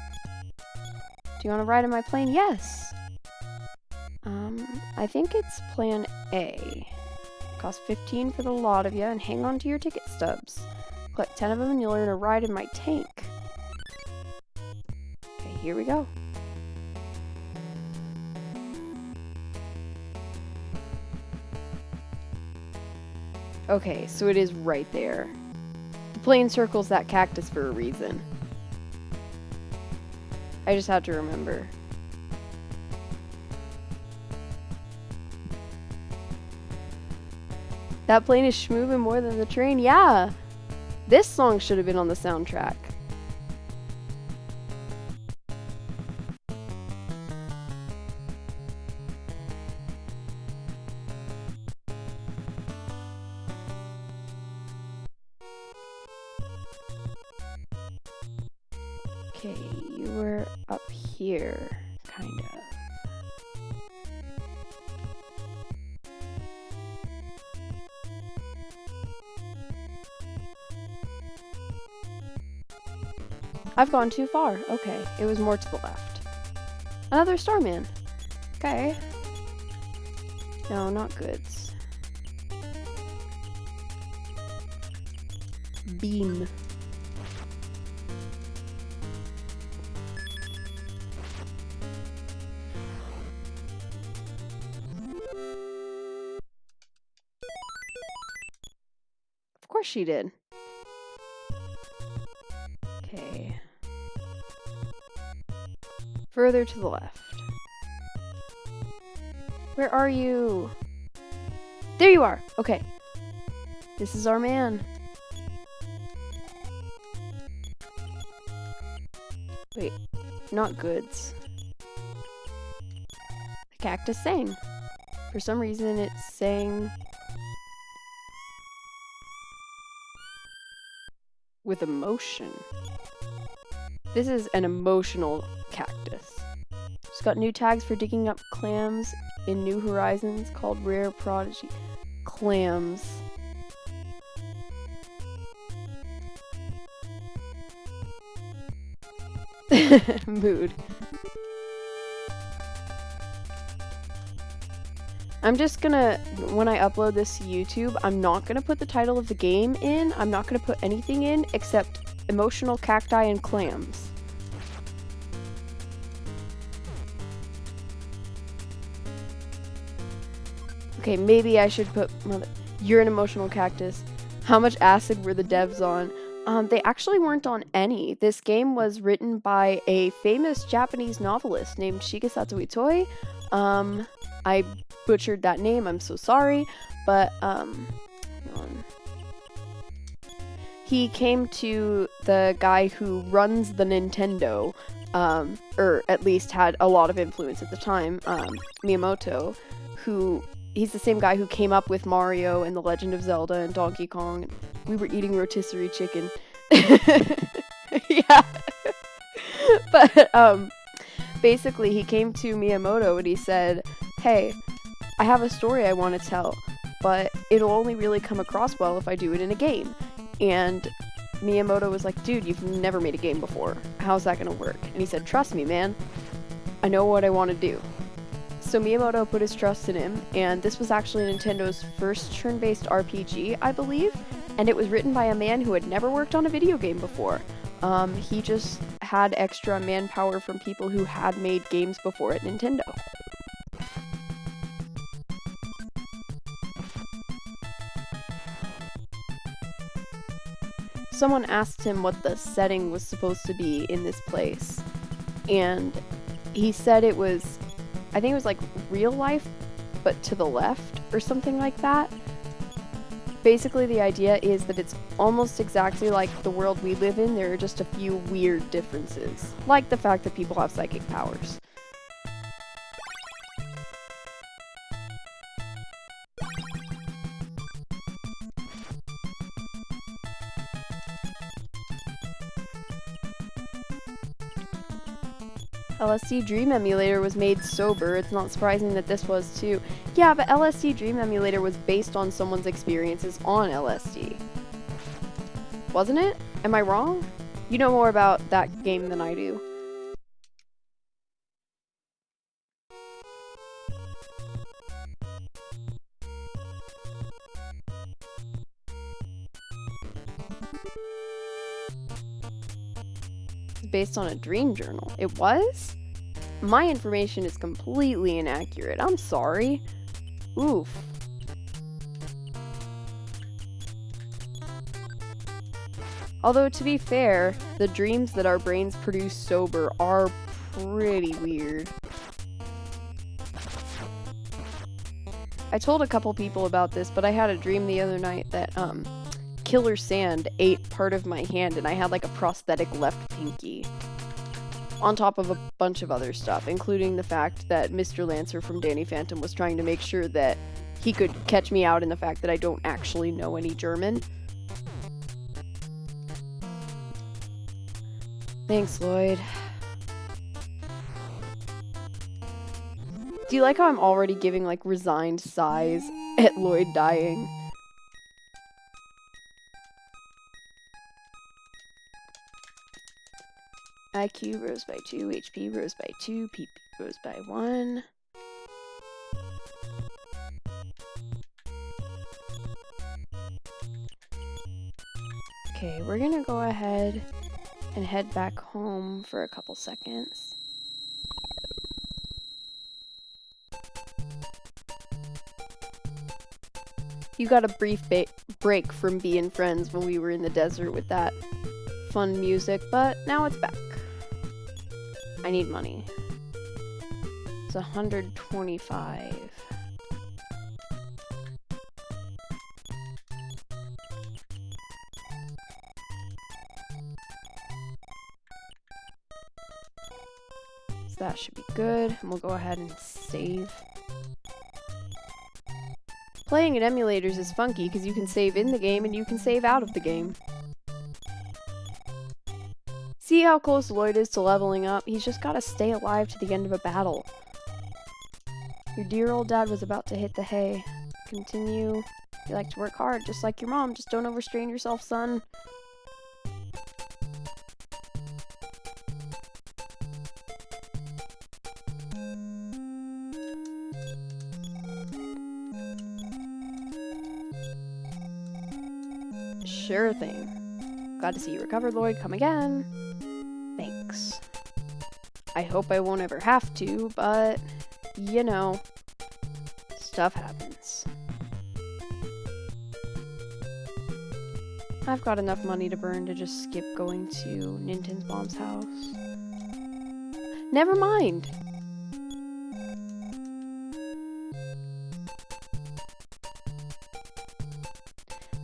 Do you want to ride in my plane? Yes. I think it's plan A. Cost 15 for the lot of you, and hang on to your ticket stubs. Collect 10 of them and you'll earn a ride in my tank. Okay, here we go. Okay, so it is right there. The plane circles that cactus for a reason. I just had to remember. That plane is schmoovin' more than the train. Yeah! This song should have been on the soundtrack. Okay, you were up here, kind of. I've gone too far. Okay, it was more to the left. Another Starman. Okay. No, not goods. Beam. Of course she did. Okay. Further to the left. Where are you? There you are! Okay. This is our man. Wait, not goods. The cactus sang. For some reason it sang with emotion. This is an emotional cactus. It's got new tags for digging up clams in New Horizons called Rare Prodigy. Clams. Mood. I'm just gonna, when I upload this to YouTube, I'm not gonna put the title of the game in. I'm not gonna put anything in except emotional cacti and clams. Okay, maybe I should put, you're an emotional cactus. How much acid were the devs on? They actually weren't on any. This game was written by a famous Japanese novelist named Shigesato Itoi. I butchered that name, I'm so sorry, but, he came to the guy who runs the Nintendo, or at least had a lot of influence at the time, Miyamoto, he's the same guy who came up with Mario and The Legend of Zelda and Donkey Kong. We were eating rotisserie chicken. Yeah. But, basically he came to Miyamoto and he said, hey, I have a story I want to tell, but it'll only really come across well if I do it in a game. And Miyamoto was like, dude, you've never made a game before. How's that gonna work? And he said, trust me, man. I know what I want to do. So Miyamoto put his trust in him, and this was actually Nintendo's first turn-based RPG, I believe, and it was written by a man who had never worked on a video game before. He just had extra manpower from people who had made games before at Nintendo. Someone asked him what the setting was supposed to be in this place, and he said it was, I think it was like real life, but to the left, or something like that. Basically, the idea is that it's almost exactly like the world we live in. There are just a few weird differences, like the fact that people have psychic powers. LSD Dream Emulator was made sober. It's not surprising that this was too. Yeah, but LSD Dream Emulator was based on someone's experiences on LSD. Wasn't it? Am I wrong? You know more about that game than I do. Based on a dream journal. It was? My information is completely inaccurate. I'm sorry. Oof. Although, to be fair, the dreams that our brains produce sober are pretty weird. I told a couple people about this, but I had a dream the other night that, Killer Sand ate part of my hand and I had like a prosthetic left pinky. On top of a bunch of other stuff, including the fact that Mr. Lancer from Danny Phantom was trying to make sure that he could catch me out in the fact that I don't actually know any German. Thanks, Lloyd. Do you like how I'm already giving like resigned sighs at Lloyd dying? IQ rose by 2, HP rose by 2, PP rose by 1. Okay, we're gonna go ahead and head back home for a couple seconds. You got a brief break from being friends when we were in the desert with that fun music, but now it's back. I need money. It's 125. So that should be good, and we'll go ahead and save. Playing in emulators is funky because you can save in the game and you can save out of the game. See how close Lloyd is to leveling up? He's just gotta stay alive to the end of a battle. Your dear old dad was about to hit the hay. Continue. You like to work hard, just like your mom. Just don't overstrain yourself, son. Sure thing. Glad to see you recovered, Lloyd. Come again. Thanks. I hope I won't ever have to, but, you know, stuff happens. I've got enough money to burn to just skip going to Ninten's mom's house. Never mind!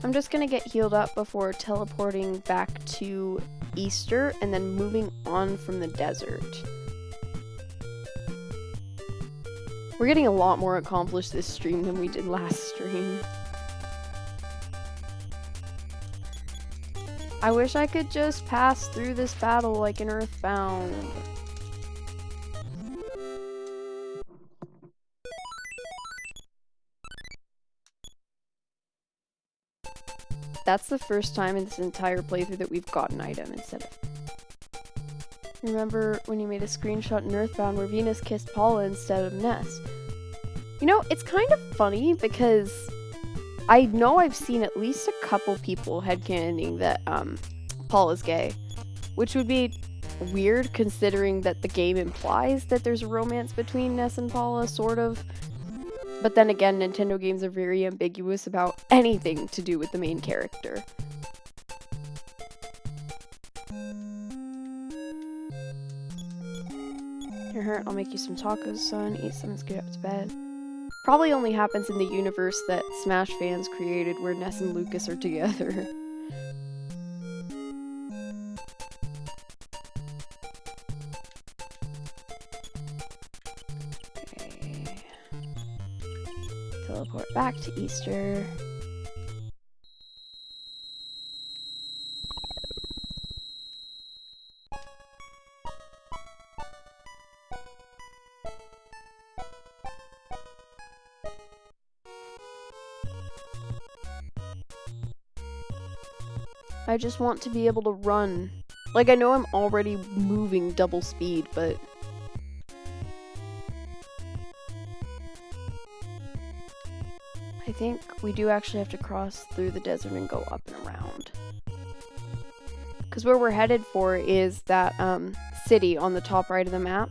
I'm just gonna get healed up before teleporting back to Easter and then moving on from the desert. We're getting a lot more accomplished this stream than we did last stream. I wish I could just pass through this battle like in Earthbound. That's the first time in this entire playthrough that we've got an item instead of... Remember when you made a screenshot in Earthbound where Venus kissed Paula instead of Ness? You know, it's kind of funny because I know I've seen at least a couple people headcanoning that Paula's gay, which would be weird considering that the game implies that there's a romance between Ness and Paula, sort of. But then again, Nintendo games are very ambiguous about anything to do with the main character. You're hurt, I'll make you some tacos, son. Eat some and get up to bed. Probably only happens in the universe that Smash fans created where Ness and Lucas are together. Okay. Teleport back to Easter. I just want to be able to run. Like, I know I'm already moving double speed, but... I think we do actually have to cross through the desert and go up and around. Because where we're headed for is that, city on the top right of the map.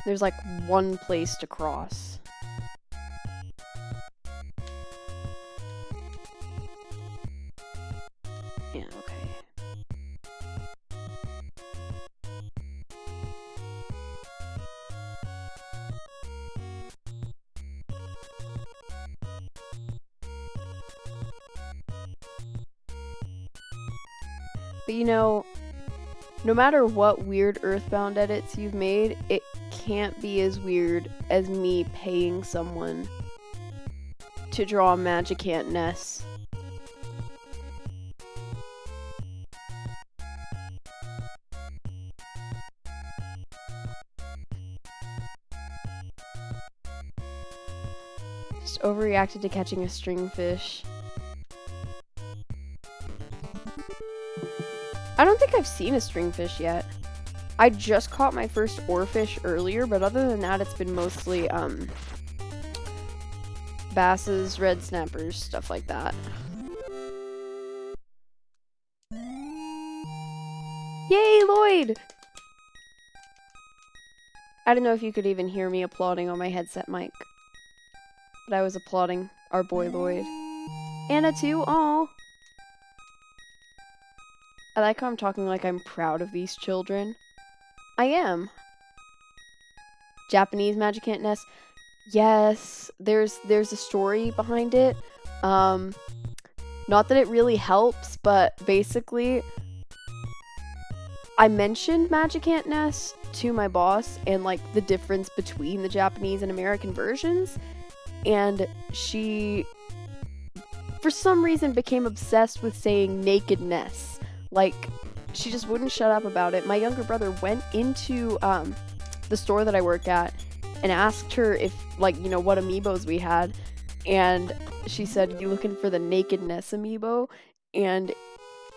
There's, like, one place to cross. Yeah, okay. But you know, no matter what weird Earthbound edits you've made, it can't be as weird as me paying someone to draw Magicant Ness. Just overreacted to catching a stringfish. I don't think I've seen a stringfish yet. I just caught my first oarfish earlier, but other than that, it's been mostly, basses, red snappers, stuff like that. Yay, Lloyd! I don't know if you could even hear me applauding on my headset mic. But I was applauding our boy Lloyd. Anna too, aw. I like how I'm talking like I'm proud of these children. I am. Japanese Magicant Ness. Yes, there's a story behind it. Not that it really helps, but basically I mentioned Magicant Ness to my boss and like the difference between the Japanese and American versions, and she for some reason became obsessed with saying naked Ness. Like, she just wouldn't shut up about it. My younger brother went into the store that I work at and asked her if, like, you know, what amiibos we had. And she said, "You looking for the naked Ness amiibo?" And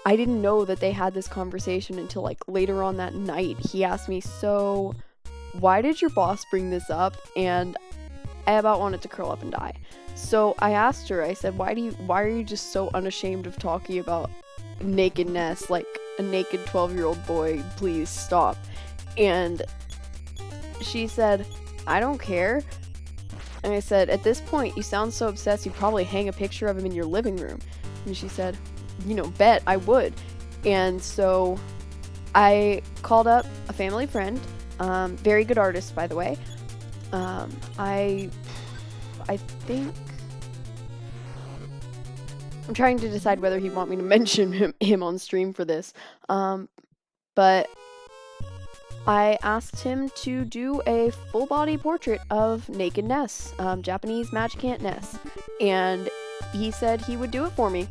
I didn't know that they had this conversation until, like, later on that night. He asked me, "So, why did your boss bring this up?" And I about wanted to curl up and die. So I asked her, I said, why are you just so unashamed of talking about naked Ness, like a naked 12-year-old boy, please stop. And she said, "I don't care." And I said, "At this point, you sound so obsessed you'd probably hang a picture of him in your living room." And she said, "You know, bet I would." And so I called up a family friend, very good artist, by the way. I think I'm trying to decide whether he'd want me to mention him on stream for this. But I asked him to do a full body portrait of naked Ness, Japanese Magicant Ness. And he said he would do it for me.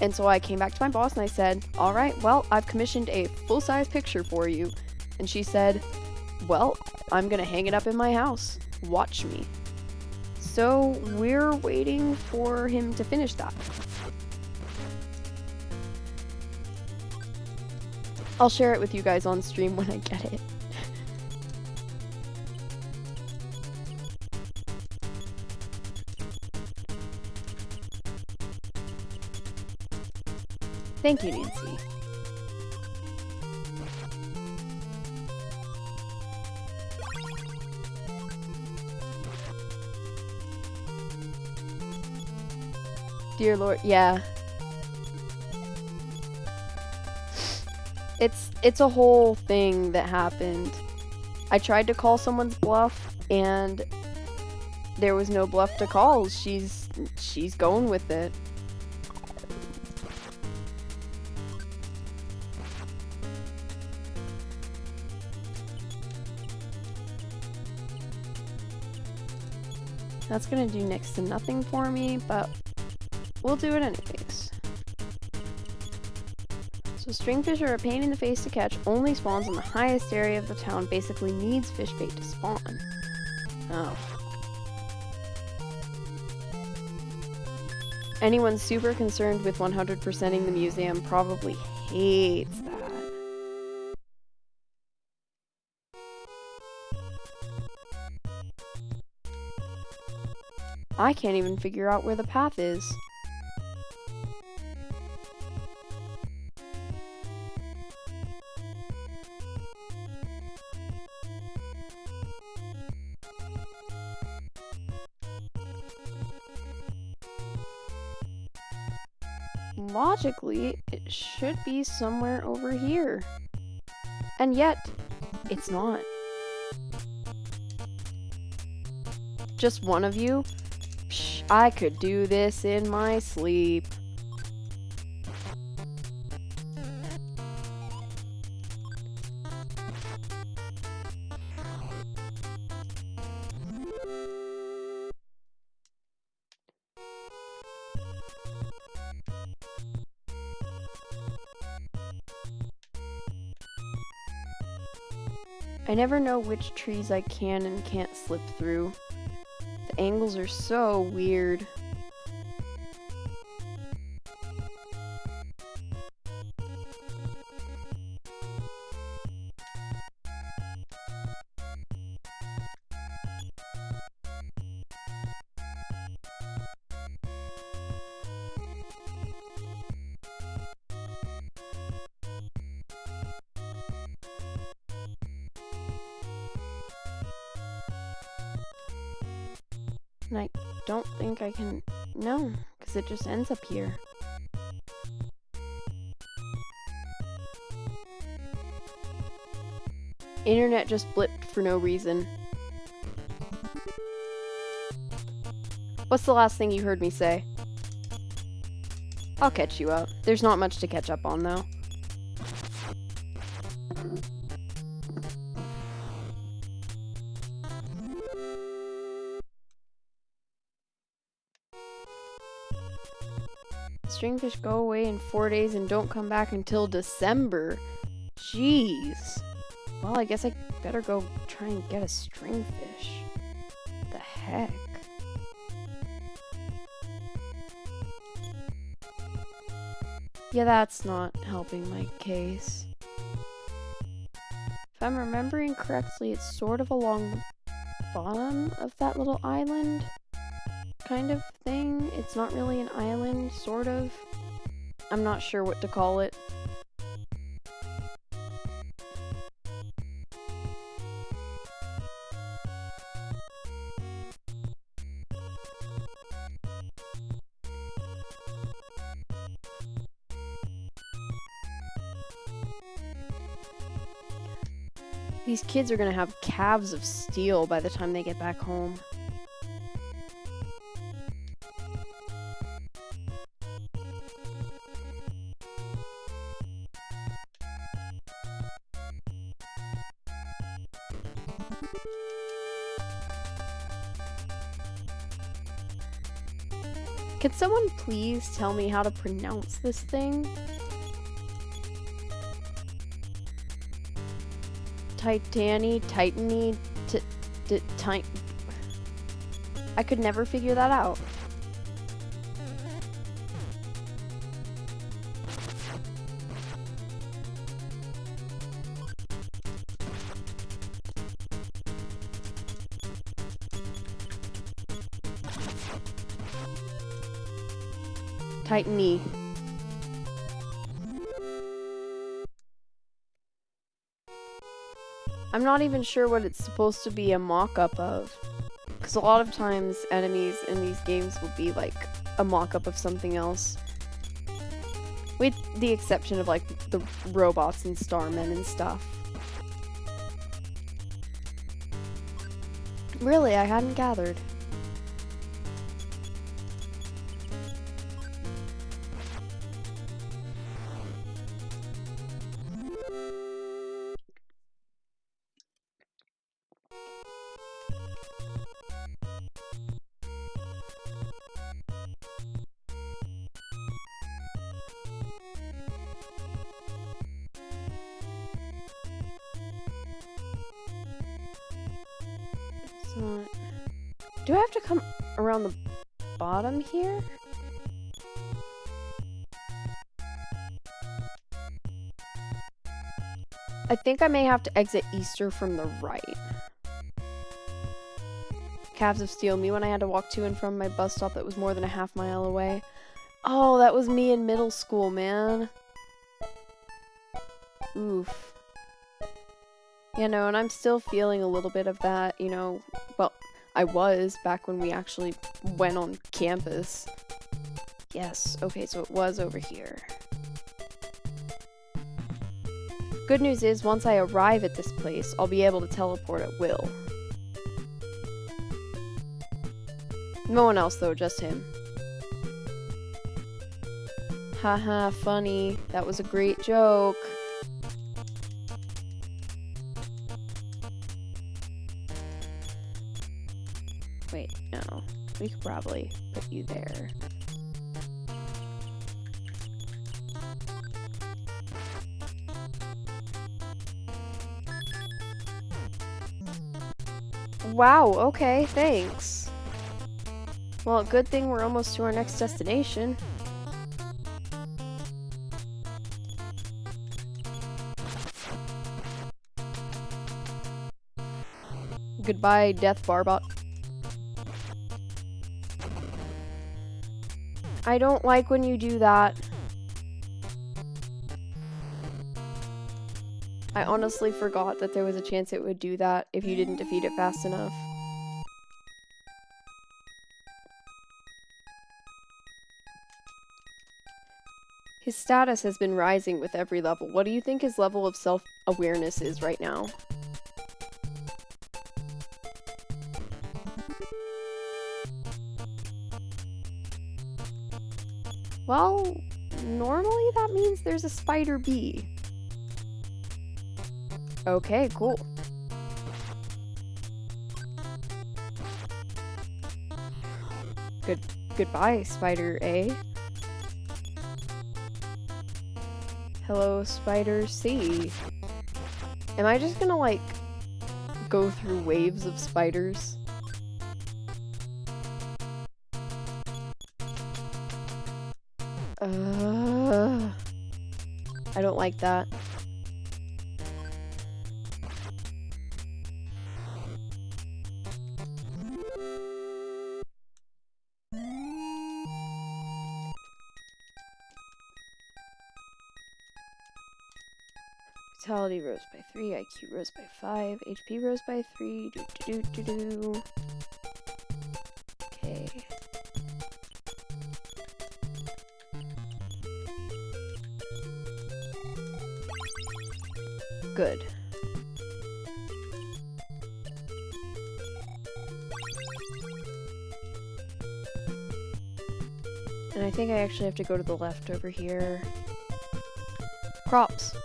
And so I came back to my boss and I said, "All right, well, I've commissioned a full-size picture for you." And she said, "Well, I'm gonna hang it up in my house. Watch me." So we're waiting for him to finish that. I'll share it with you guys on stream when I get it. Thank you, Nancy. Dear Lord, yeah. It's a whole thing that happened. I tried to call someone's bluff and there was no bluff to call. She's going with it. That's gonna do next to nothing for me, but we'll do it anyways. So stringfish are a pain in the face to catch, only spawns in the highest area of the town, basically needs fish bait to spawn. Oh. Anyone super concerned with 100%ing the museum probably hates that. I can't even figure out where the path is. Logically, it should be somewhere over here. And yet, it's not. Just one of you? Psh, I could do this in my sleep. I never know which trees I can and can't slip through. The angles are so weird. And I don't think I can... No, because it just ends up here. Internet just blipped for no reason. What's the last thing you heard me say? I'll catch you up. There's not much to catch up on, though. Stringfish go away in 4 days and don't come back until December. Jeez. Well, I guess I better go try and get a stringfish. The heck? Yeah, that's not helping my case. If I'm remembering correctly, it's sort of along the bottom of that little island kind of thing. It's not really an island, sort of. I'm not sure what to call it. These kids are gonna have calves of steel by the time they get back home. Could someone please tell me how to pronounce this thing? Titany, I could never figure that out. Tighten E. I'm not even sure what it's supposed to be a mock-up of. Because a lot of times enemies in these games will be like a mock-up of something else. With the exception of like the robots and starmen and stuff. Really, I hadn't gathered. It's not... Do I have to come around the bottom here? I think I may have to exit Easter from the right. Calves of Steel, me when I had to walk to and from my bus stop that was more than a half mile away. Oh, that was me in middle school, man. Oof. Yeah, no, and I'm still feeling a little bit of that, you know. Well, I was back when we actually went on campus. Yes, okay, so it was over here. Good news is, once I arrive at this place, I'll be able to teleport at will. No one else, though, just him. Haha, funny. That was a great joke. Wait, no. We could probably put you there. Wow, okay, thanks. Well, good thing we're almost to our next destination. Goodbye, Death Barbot. I don't like when you do that. I honestly forgot that there was a chance it would do that if you didn't defeat it fast enough. His status has been rising with every level. What do you think his level of self-awareness is right now? Well, normally that means there's a spider bee. Okay, cool. Goodbye, Spider A. Hello, Spider C. Am I just gonna, like, go through waves of spiders? I don't like that. Vitality rose by 3, IQ rose by 5, HP rose by 3, Okay. Good. And I think I actually have to go to the left over here. Crops.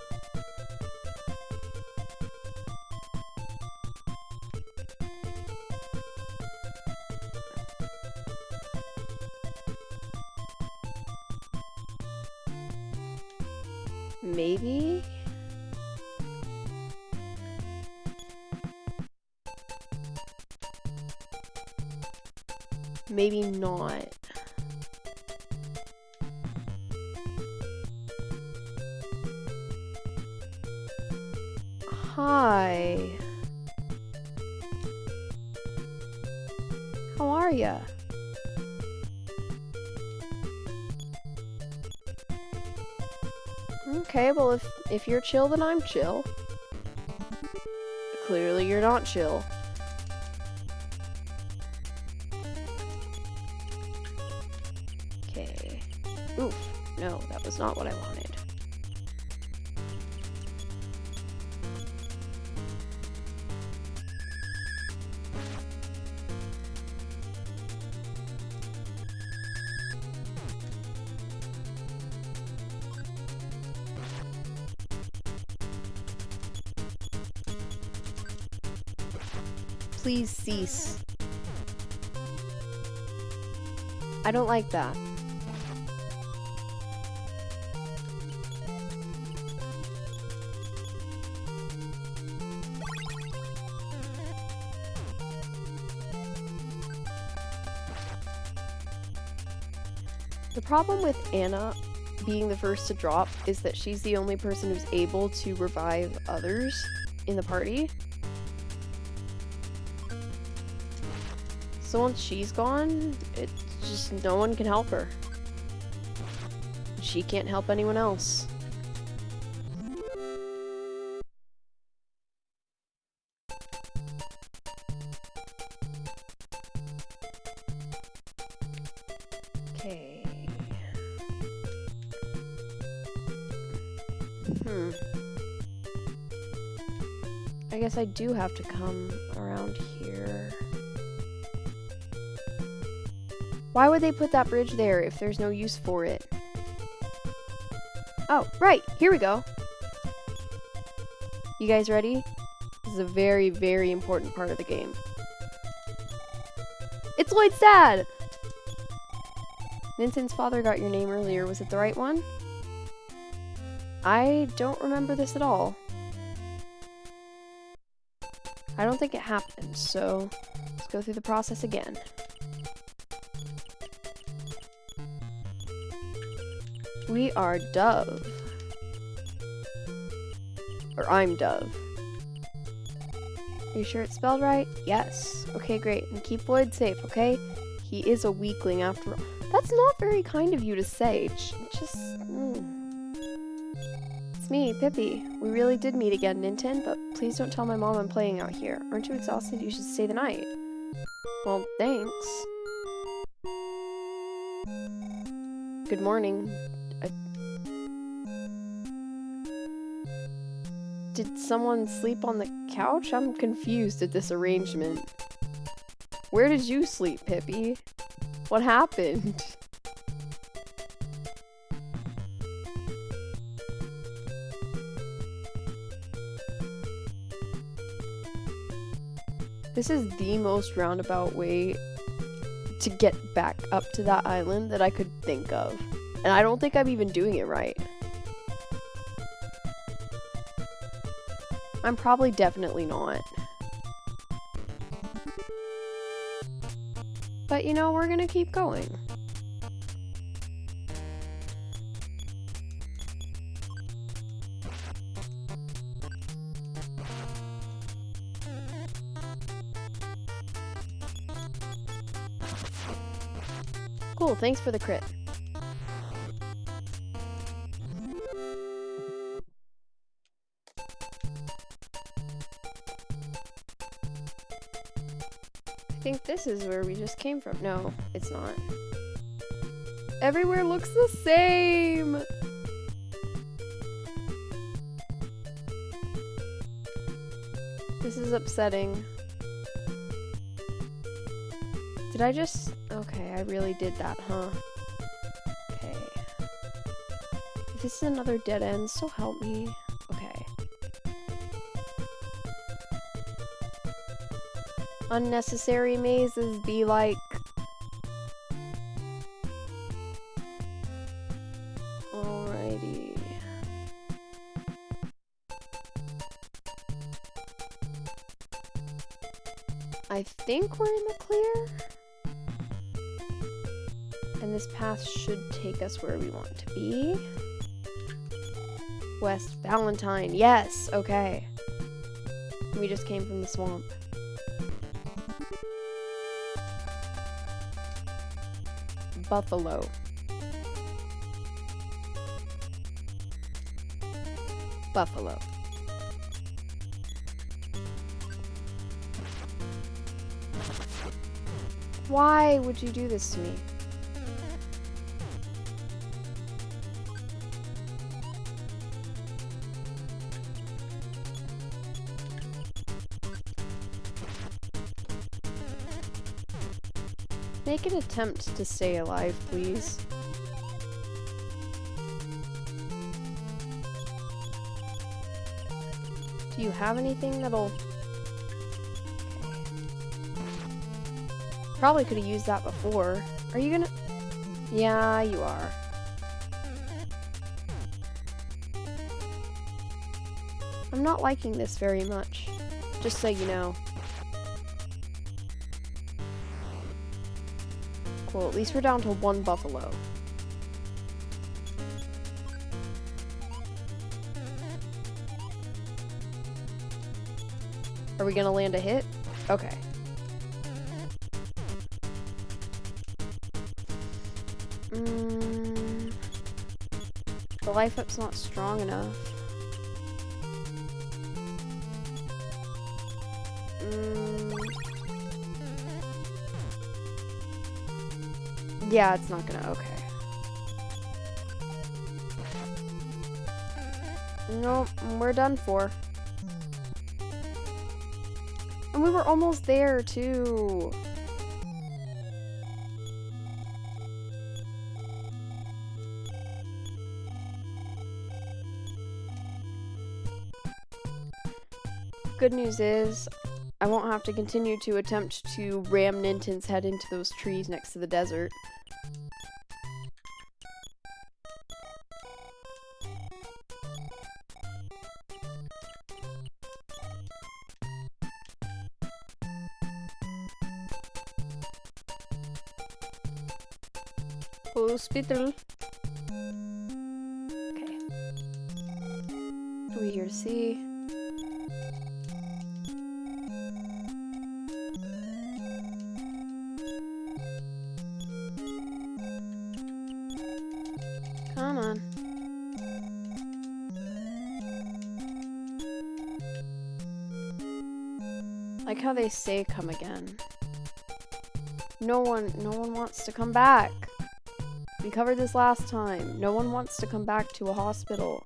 Maybe? Maybe not. Hi. How are ya? Okay, well if you're chill, then I'm chill. Clearly you're not chill. Okay. Oof. No, that was not what I wanted. Please cease. I don't like that. The problem with Anna being the first to drop is that she's the only person who's able to revive others in the party. So once she's gone, it's just no one can help her. She can't help anyone else. Okay. I guess I do have to come around here. Why would they put that bridge there if there's no use for it? Oh, right! Here we go! You guys ready? This is a very, very important part of the game. It's Lloyd's dad! Vincent's father got your name earlier. Was it the right one? I don't remember this at all. I don't think it happened, so let's go through the process again. We are Dove. Or I'm Dove. Are you sure it's spelled right? Yes. Okay, great. And keep Lloyd safe, okay? He is a weakling after all. That's not very kind of you to say. Just... It's me, Pippi. We really did meet again, Ninten, but please don't tell my mom I'm playing out here. Aren't you exhausted? You should stay the night. Well, thanks. Good morning. Did someone sleep on the couch? I'm confused at this arrangement. Where did you sleep, Pippi? What happened? This is the most roundabout way to get back up to that island that I could think of. And I don't think I'm even doing it right. I'm probably definitely not. But you know, we're gonna keep going. Cool, thanks for the crit. I think this is where we just came from. No, it's not. Everywhere looks the same! This is upsetting. Did I just... Okay, I really did that, huh? Okay. If this is another dead end, so help me. Okay. Unnecessary mazes be like... Alrighty. I think we're in the clear? And this path should take us where we want to be. West Valentine, yes! Okay. We just came from the swamp. Buffalo. Buffalo. Why would you do this to me? Make an attempt to stay alive, please. Do you have anything that'll... Okay. Probably could have used that before. Are you gonna... Yeah, you are. I'm not liking this very much. Just so you know. Cool, at least we're down to 1 buffalo. Are we gonna land a hit? Okay. The life up's not strong enough. Yeah, it's not gonna, okay. Nope, we're done for. And we were almost there, too. Good news is, I won't have to continue to attempt to ram Ninten's head into those trees next to the desert. Hospital. Okay. What are we here to see? Come on. Like how they say come again. No one wants to come back. We covered this last time. No one wants to come back to a hospital.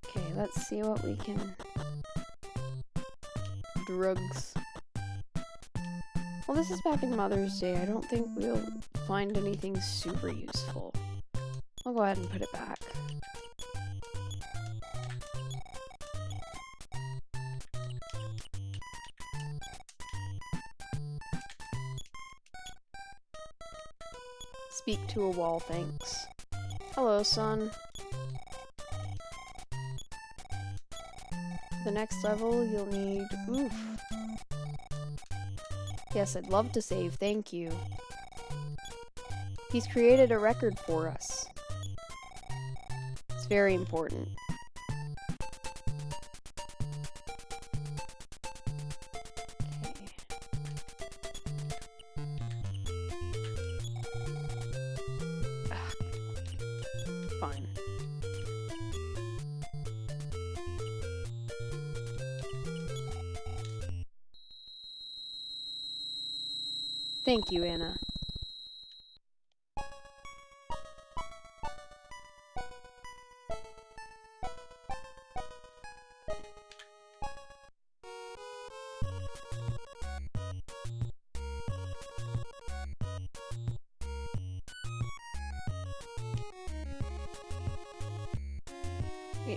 Okay, let's see what we can... Drugs. Well, this is back in Mother's Day. I don't think we'll find anything super useful. I'll go ahead and put it back. Speak to a wall, thanks. Hello, son. The next level, you'll need... Oof. Yes, I'd love to save, thank you. He's created a record for us. It's very important. Fine. Thank you, Anna.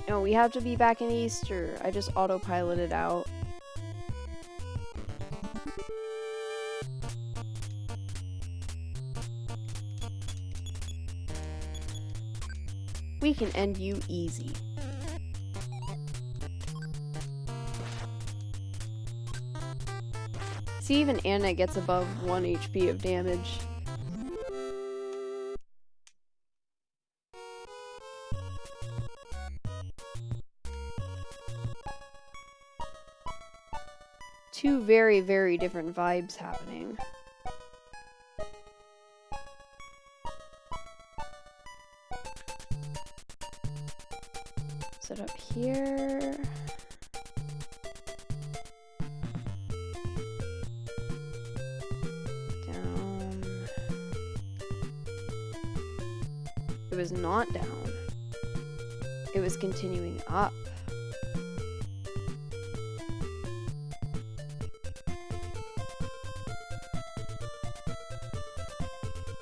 No, we have to be back in Easter. I just autopiloted out. We can end you easy. See, even Anna gets above 1 HP of damage. Two very, very different vibes happening. up here. Down. It was not down. It was continuing up.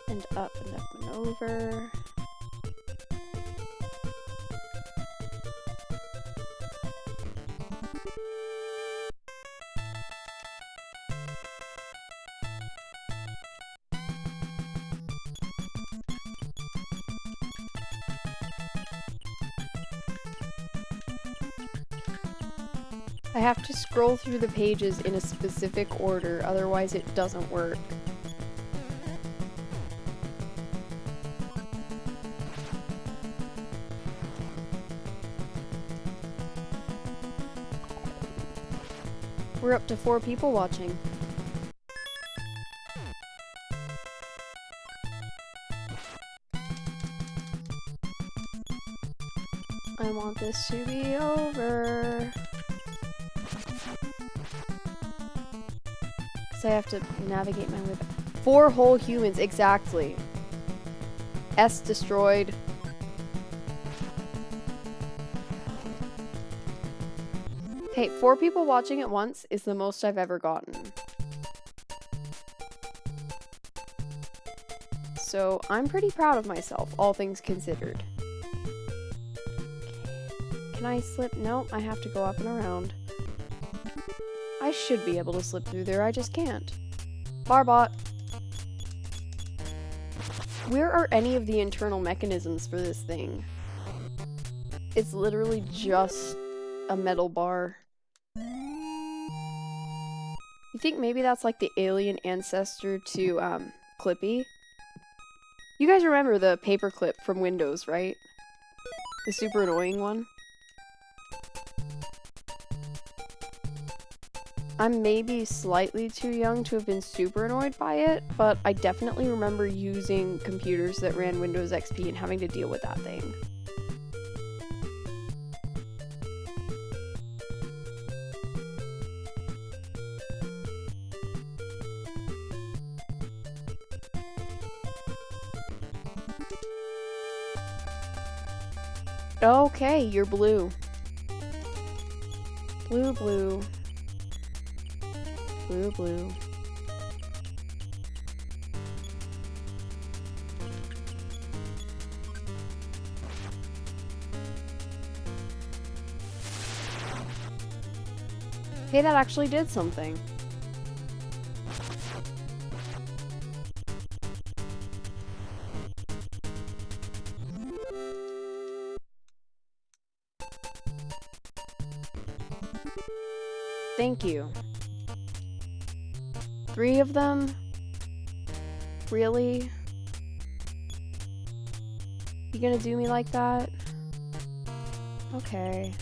And up and up and over. I have to scroll through the pages in a specific order, otherwise it doesn't work. We're up to 4 people watching. I want this to be over. So I have to navigate my way back. 4 whole humans, exactly. S destroyed. Hey, 4 people watching at once is the most I've ever gotten. So I'm pretty proud of myself, all things considered. Can I slip? No, I have to go up and around. I should be able to slip through there, I just can't. Barbot. Where are any of the internal mechanisms for this thing? It's literally just a metal bar. You think maybe that's like the alien ancestor to, Clippy? You guys remember the paperclip from Windows, right? The super annoying one? I'm maybe slightly too young to have been super annoyed by it, but I definitely remember using computers that ran Windows XP and having to deal with that thing. Okay, you're blue. Blue, blue. Blue, blue. Hey, that actually did something. Thank you. 3 of them? Really? You gonna do me like that? Okay.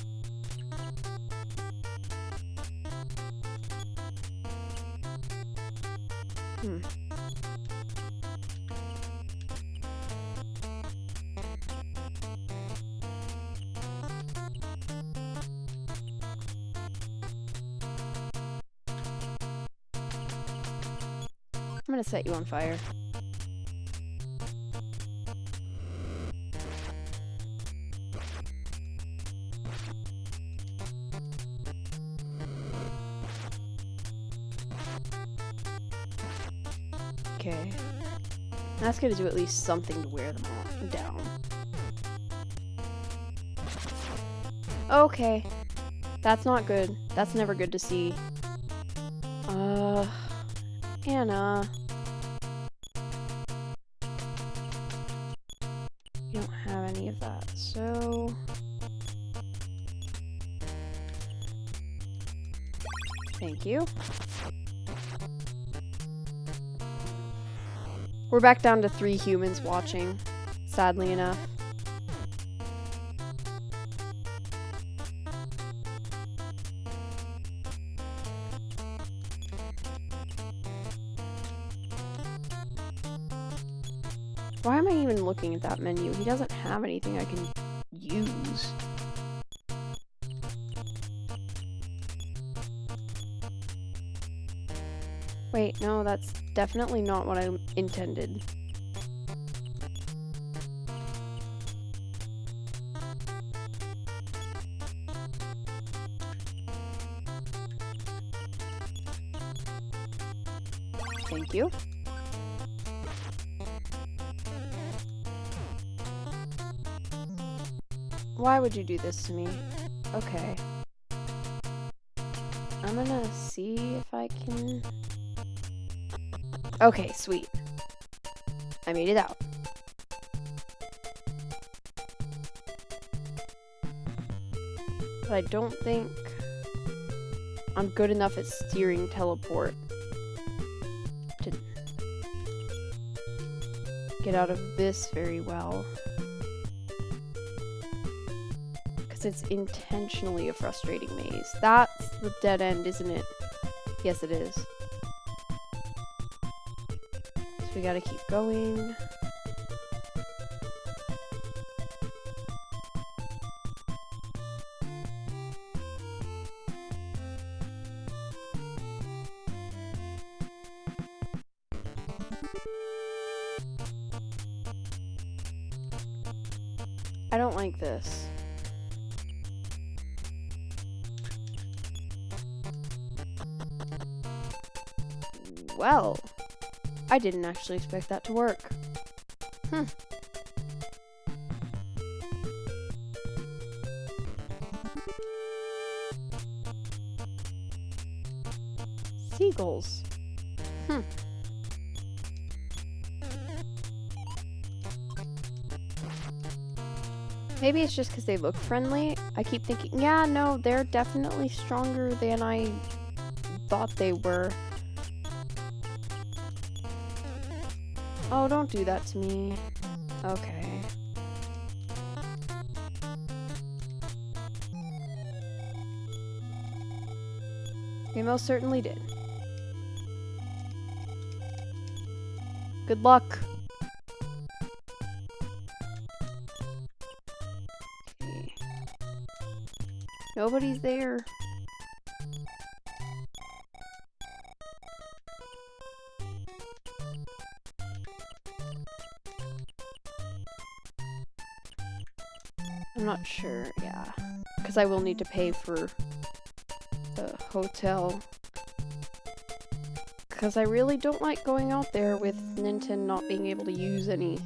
I'm gonna set you on fire. Okay. That's gonna do at least something to wear them all down. Okay. That's not good. That's never good to see. Anna. You don't have any of that, so... Thank you. We're back down to 3 humans watching, sadly enough. Why am I even looking at that menu? He doesn't have anything I can use. Wait, no, that's definitely not what I intended. Thank you. Why would you do this to me? Okay. I'm gonna see if I can... Okay, sweet. I made it out. But I don't think I'm good enough at steering teleport to get out of this very well. Because it's intentionally a frustrating maze. That's the dead end, isn't it? Yes, it is. So we gotta keep going. I don't like this. Well, I didn't actually expect that to work. Seagulls. Maybe it's just because they look friendly. I keep thinking, yeah, no, they're definitely stronger than I thought they were. Oh, don't do that to me. Okay. You most certainly did. Good luck. Okay. Nobody's there. I'm not sure, yeah. Because I will need to pay for the hotel. Because I really don't like going out there with Nintendo not being able to use any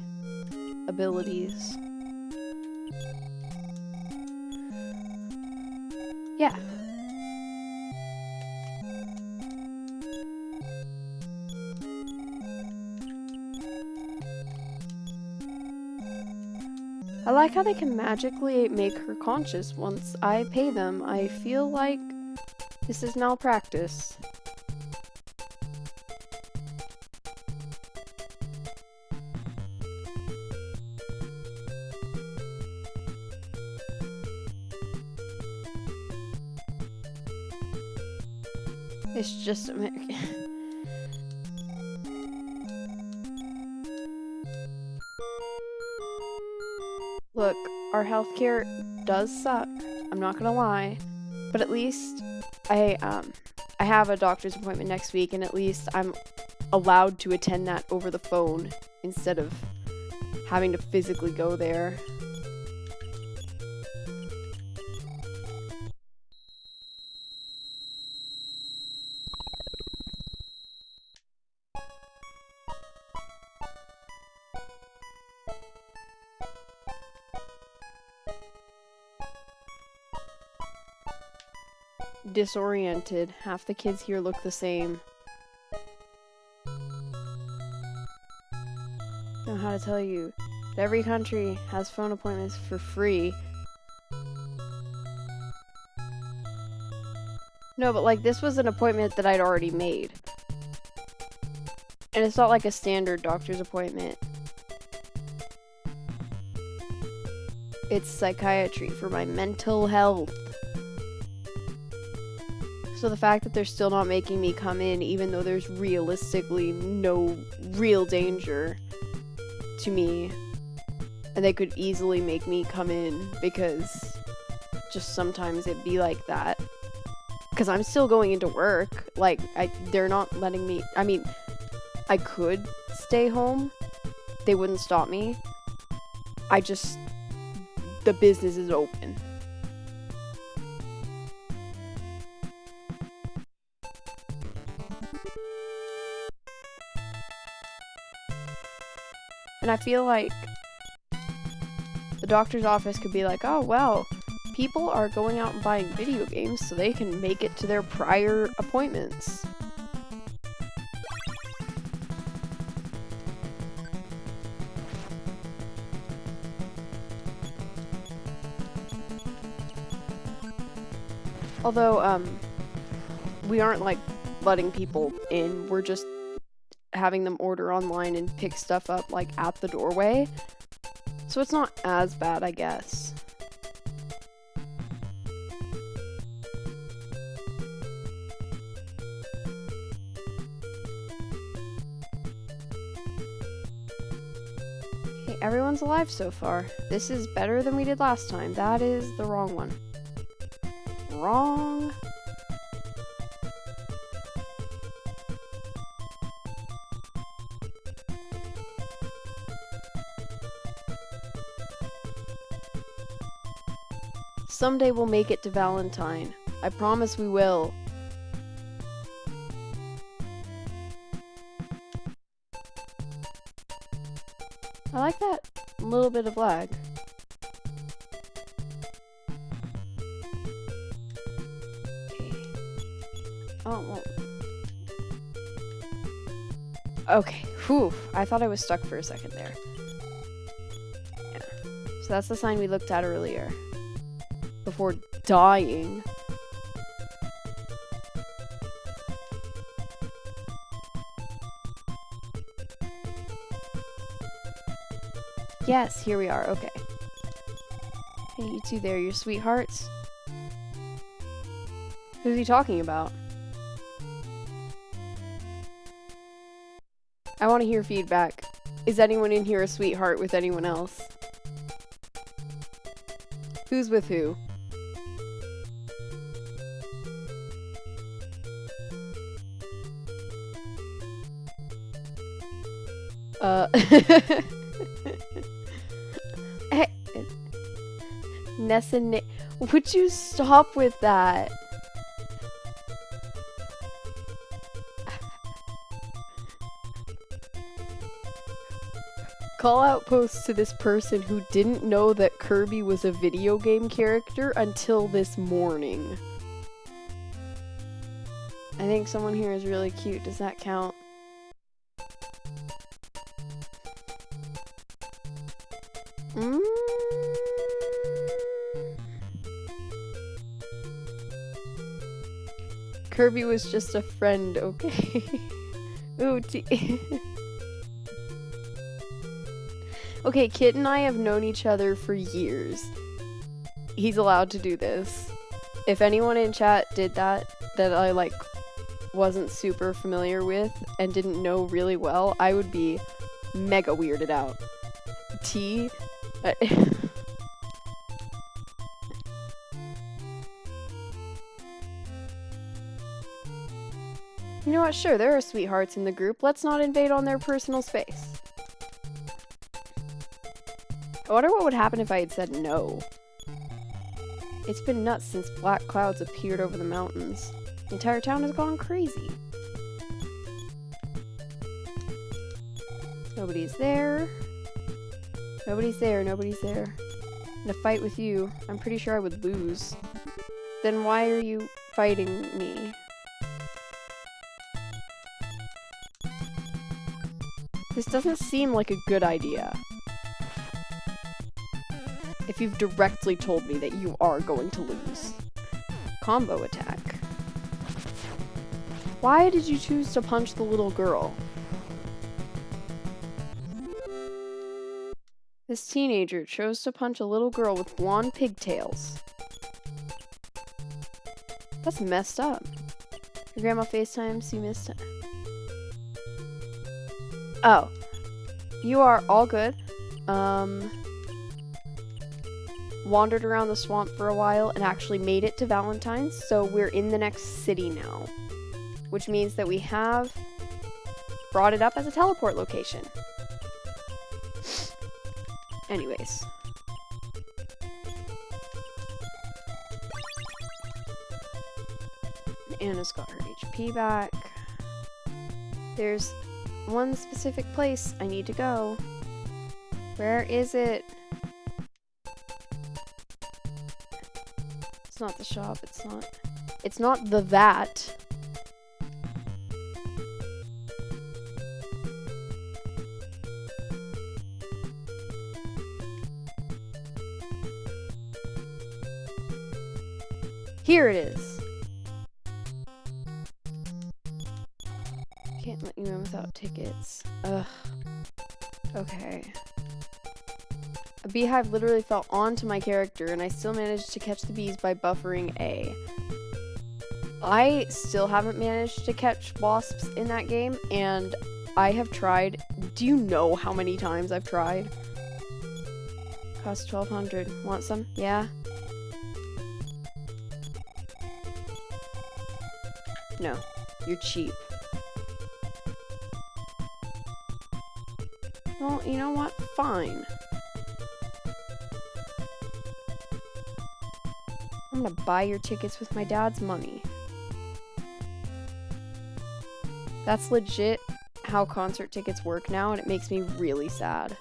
abilities. Yeah. I like how they can magically make her conscious once I pay them. I feel like this is malpractice. It's just American. Look, our healthcare does suck. I'm not gonna lie, but at least I have a doctor's appointment next week, and at least I'm allowed to attend that over the phone instead of having to physically go there. Disoriented. Half the kids here look the same. Don't know how to tell you. But every country has phone appointments for free. No, but like this was an appointment that I'd already made. And it's not like a standard doctor's appointment. It's psychiatry for my mental health. So the fact that they're still not making me come in, even though there's realistically no real danger to me, and they could easily make me come in because just sometimes it'd be like that. Because I'm still going into work. Like, they're not letting me... I mean, I could stay home. They wouldn't stop me. The business is open. And I feel like the doctor's office could be like, oh, well, people are going out and buying video games so they can make it to their prior appointments. Although, we aren't, like, letting people in. We're just having them order online and pick stuff up, like, at the doorway. So it's not as bad, I guess. Okay, everyone's alive so far. This is better than we did last time. That is the wrong one. Wrong. Someday we'll make it to Valentine. I promise we will. I like that little bit of lag. Okay. Oh, well. Okay. Whew. I thought I was stuck for a second there. Yeah. So that's the sign we looked at earlier. Before dying. Yes, here we are. Okay. Hey, you two there, your sweethearts. Who's he talking about? I want to hear feedback. Is anyone in here a sweetheart with anyone else? Who's with who? Hey, Ness and Nick, would you stop with that? Call out posts to this person who didn't know that Kirby was a video game character until this morning. I think someone here is really cute. Does that count? Kirby was just a friend, okay? Ooh, okay, Kit and I have known each other for years. He's allowed to do this. If anyone in chat did that I, like, wasn't super familiar with and didn't know really well, I would be mega weirded out. T? You know what? Sure, there are sweethearts in the group. Let's not invade on their personal space. I wonder what would happen if I had said no. It's been nuts since black clouds appeared over the mountains. The entire town has gone crazy. Nobody's there. Nobody's there. Nobody's there. In a fight with you, I'm pretty sure I would lose. Then why are you fighting me? This doesn't seem like a good idea. If you've directly told me that you are going to lose. Combo attack. Why did you choose to punch the little girl? This teenager chose to punch a little girl with blonde pigtails. That's messed up. Your grandma FaceTimes, you missed it. Oh. You are all good. wandered around the swamp for a while and actually made it to Valentine's, so we're in the next city now. Which means that we have brought it up as a teleport location. Anyways. Anna's got her HP back. There's one specific place I need to go. Where is it? It's not the shop, it's not the vat. Here it is. Can't let you in without tickets. Ugh. Okay. A beehive literally fell onto my character, and I still managed to catch the bees by buffering A. I still haven't managed to catch wasps in that game, and I have tried. Do you know how many times I've tried? Cost $1,200. Want some? Yeah? No. You're cheap. Well, you know what? Fine. I'm gonna buy your tickets with my dad's money. That's legit how concert tickets work now, and it makes me really sad.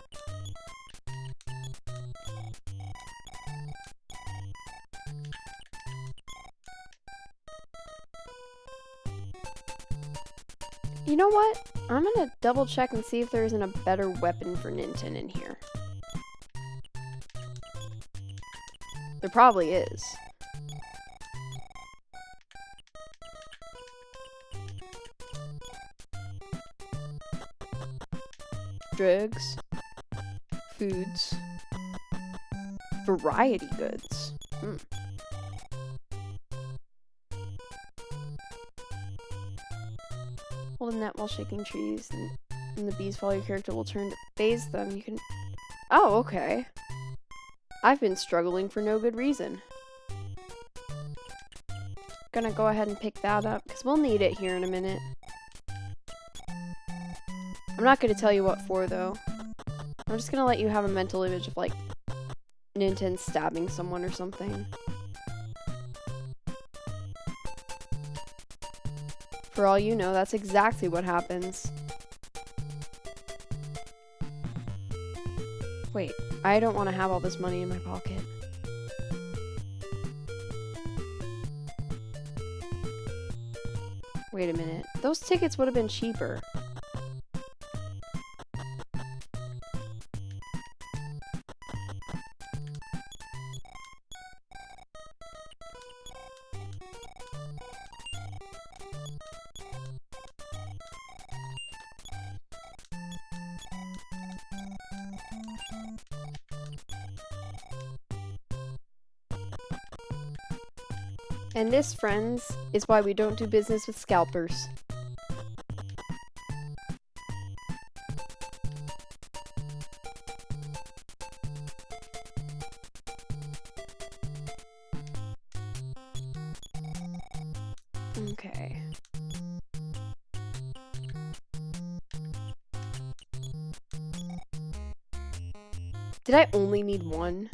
You know what? I'm gonna double check and see if there isn't a better weapon for Ninten in here. There probably is. Drugs. Foods. Variety goods. Hold a net while shaking trees, and when the bees follow your character will turn to phase them. You can... Oh, okay. I've been struggling for no good reason. Gonna go ahead and pick that up, because we'll need it here in a minute. I'm not gonna tell you what for, though. I'm just gonna let you have a mental image of, like, Ninten stabbing someone or something. For all you know, that's exactly what happens. Wait, I don't want to have all this money in my pocket. Wait a minute. Those tickets would have been cheaper. And this, friends, is why we don't do business with scalpers. Okay. Did I only need one?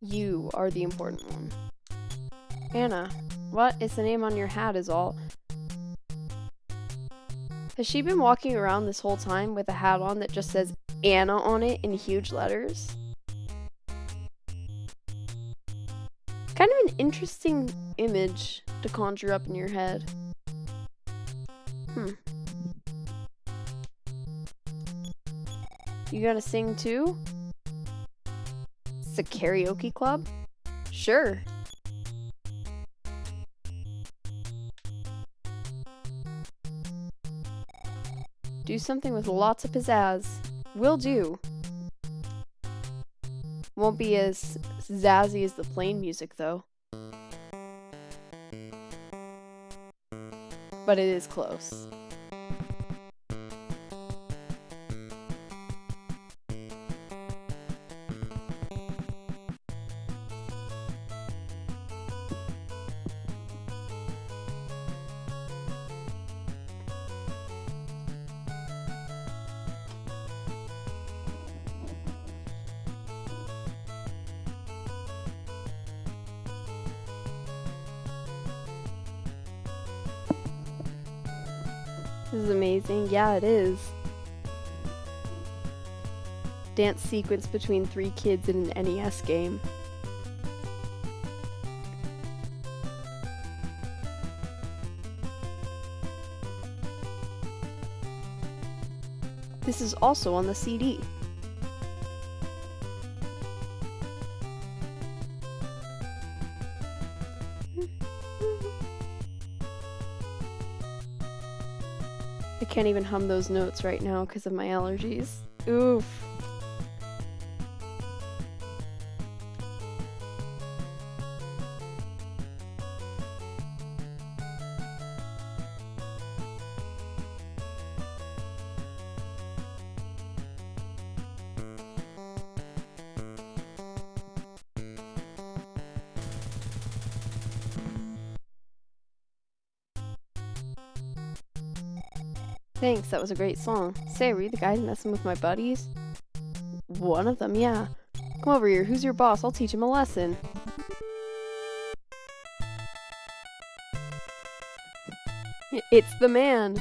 You are the important one. Anna. What? It's the name on your hat is all. Has she been walking around this whole time with a hat on that just says Anna on it in huge letters? Kind of an interesting image to conjure up in your head. You gonna sing too? It's a karaoke club? Sure. Do something with lots of pizzazz. Will do. Won't be as zazzy as the plain music, though. But it is close. This is amazing. Yeah, it is. Dance sequence between 3 kids in an NES game. This is also on the CD. I can't even hum those notes right now because of my allergies. Oof. Thanks, that was a great song. Say, were you the guys messing with my buddies? One of them, yeah. Come over here, who's your boss? I'll teach him a lesson. It's the man.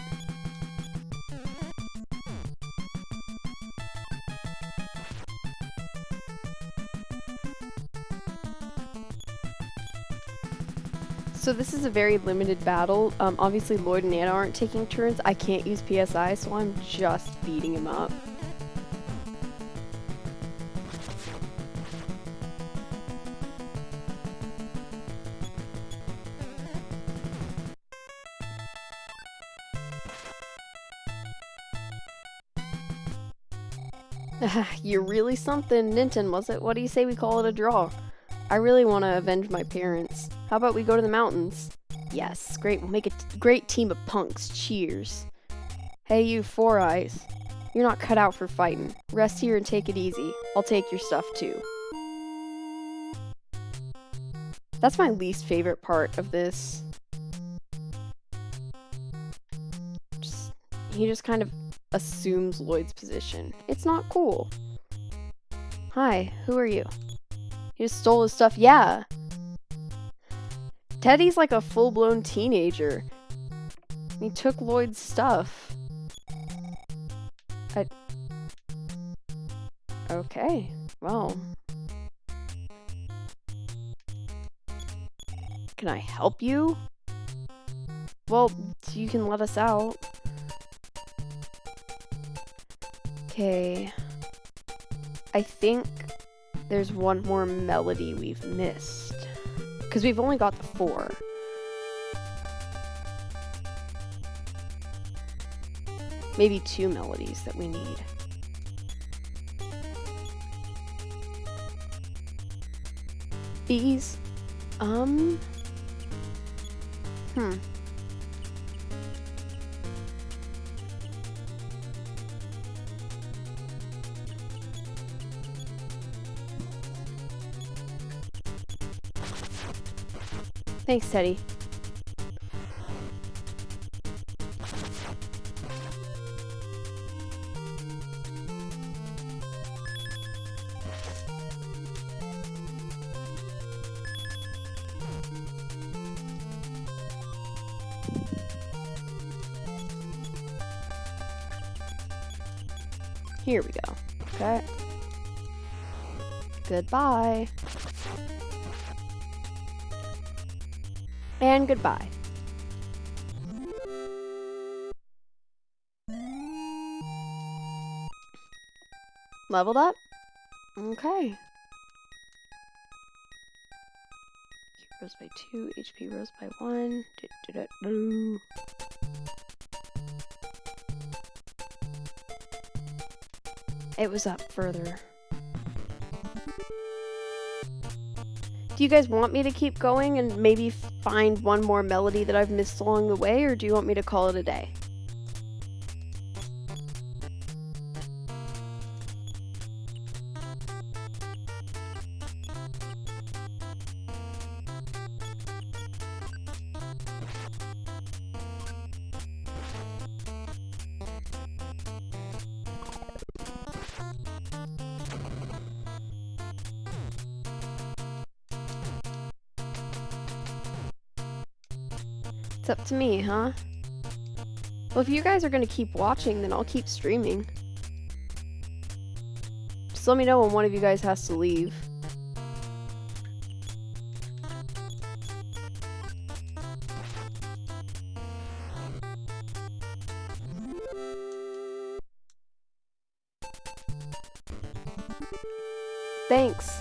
So this is a very limited battle. Obviously Lloyd and Anna aren't taking turns. I can't use PSI, so I'm just beating him up. You're really something, Ninton, was it? What do you say we call it a draw? I really want to avenge my parents. How about we go to the mountains? Yes, great. We'll make a great team of punks. Cheers. Hey, you, Four Eyes. You're not cut out for fighting. Rest here and take it easy. I'll take your stuff too. That's my least favorite part of this. He just kind of assumes Lloyd's position. It's not cool. Hi, who are you? He just stole his stuff. Yeah. Teddy's like a full-blown teenager. He took Lloyd's stuff. Okay. Well. Can I help you? Well, you can let us out. Okay. I think there's one more melody we've missed. Because we've only got the 4. Maybe 2 melodies that we need. These, Thanks, Teddy. Here we go. Okay. Goodbye. And goodbye. Leveled up? Okay. HP rose by 2, HP rose by 1. It was up further. Do you guys want me to keep going and maybe find one more melody that I've missed along the way, or do you want me to call it a day? It's up to me, huh? Well, if you guys are gonna keep watching, then I'll keep streaming. Just let me know when one of you guys has to leave. Thanks.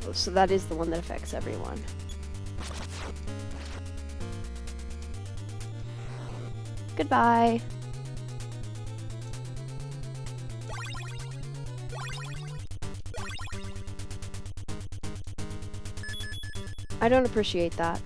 Oh, so that is the one that affects everyone. Goodbye. I don't appreciate that.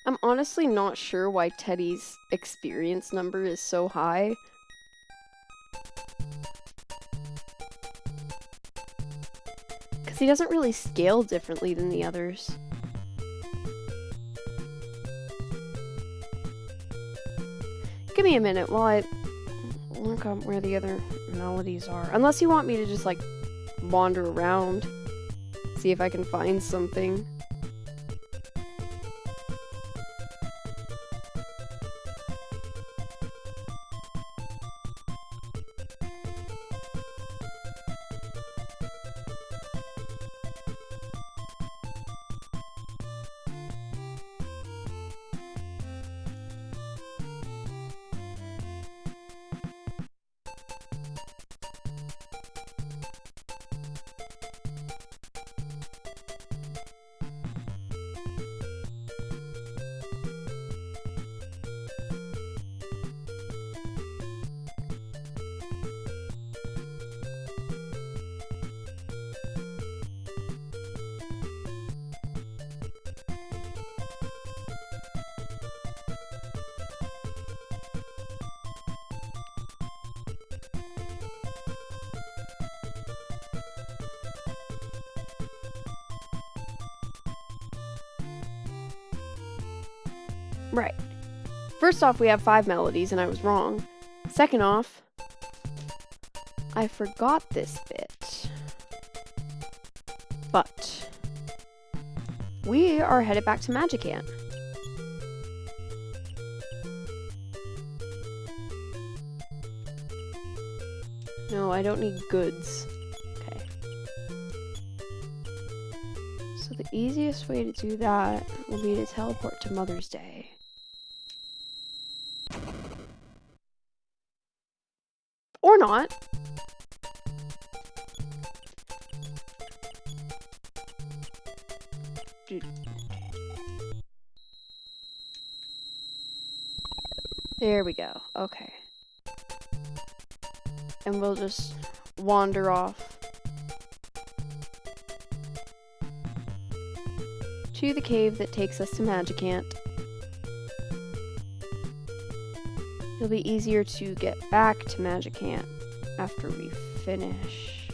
I'm honestly not sure why Teddy's experience number is so high. Because he doesn't really scale differently than the others. Give me a minute while I look up where the other melodies are. Unless you want me to just, like, wander around. See if I can find something. Right. First off, we have 5 melodies, and I was wrong. Second off, I forgot this bit. But we are headed back to Magic Ant. No, I don't need goods. Okay. So the easiest way to do that will be to teleport to Mother's Day. Or not. There we go. Okay. And we'll just wander off to the cave that takes us to Magic Ant. It'll be easier to get back to Magic Ant after we finish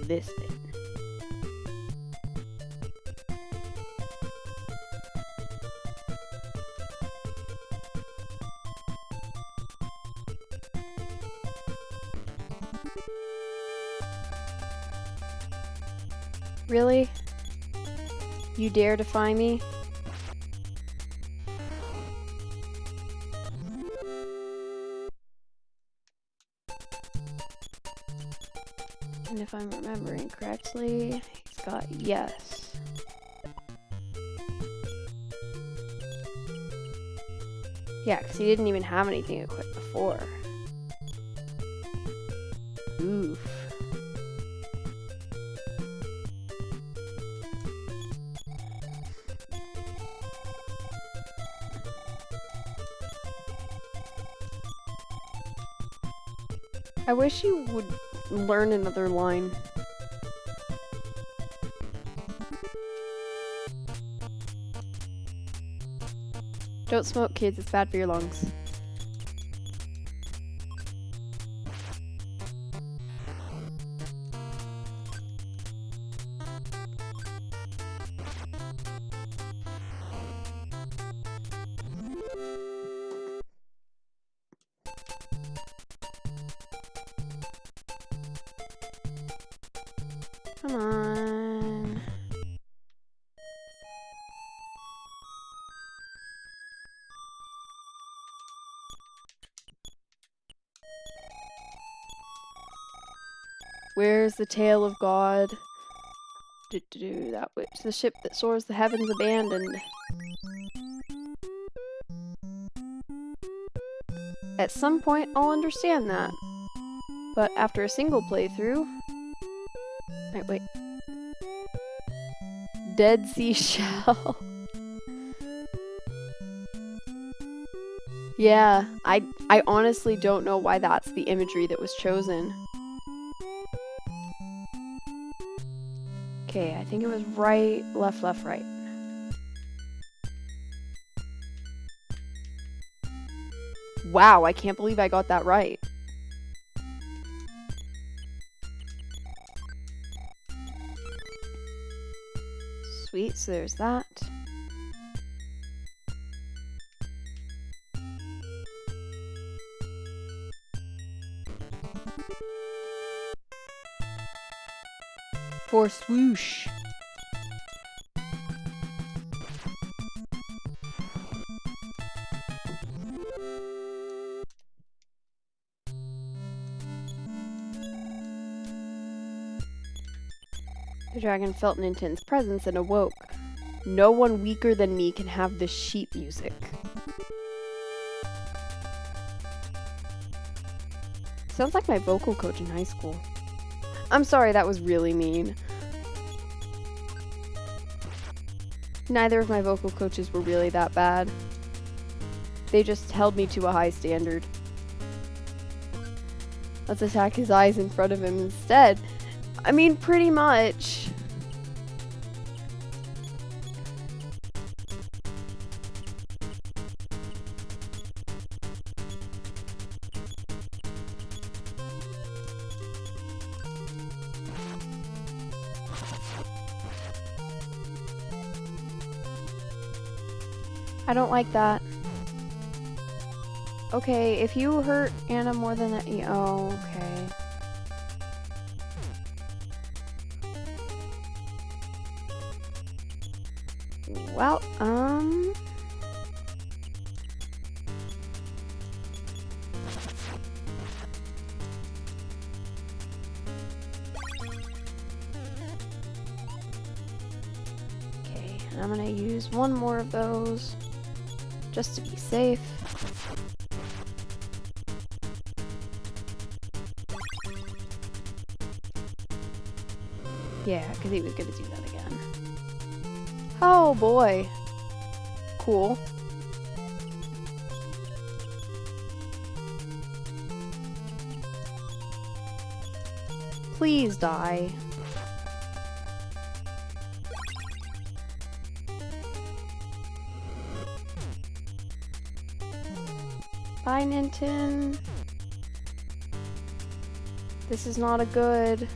this bit. Really? You dare defy me? And if I'm remembering correctly, he's got yes. Yeah, because he didn't even have anything equipped before. Oof. I wish you would learn another line. Don't smoke, kids. It's bad for your lungs. Come on. Where's the tail of God? That which the ship that soars the heavens abandoned. At some point, I'll understand that. But after a single playthrough... Wait. Dead seashell. Yeah, I honestly don't know why that's the imagery that was chosen. Okay, I think it was right, left, right. Wow, I can't believe I got that right. Sweet, so there's that. For swoosh. The dragon felt Ninten's presence and awoke. No one weaker than me can have this sheet music. Sounds like my vocal coach in high school. I'm sorry, that was really mean. Neither of my vocal coaches were really that bad. They just held me to a high standard. Let's attack his eyes in front of him instead. I mean, pretty much. I don't like that. Okay, if you hurt Anna more than that, oh, okay. Well, okay, and I'm gonna use one more of those. Just to be safe. Yeah, because he was going to do that again. Oh boy. Cool. Please die. Bye, Ninten. This is not a good.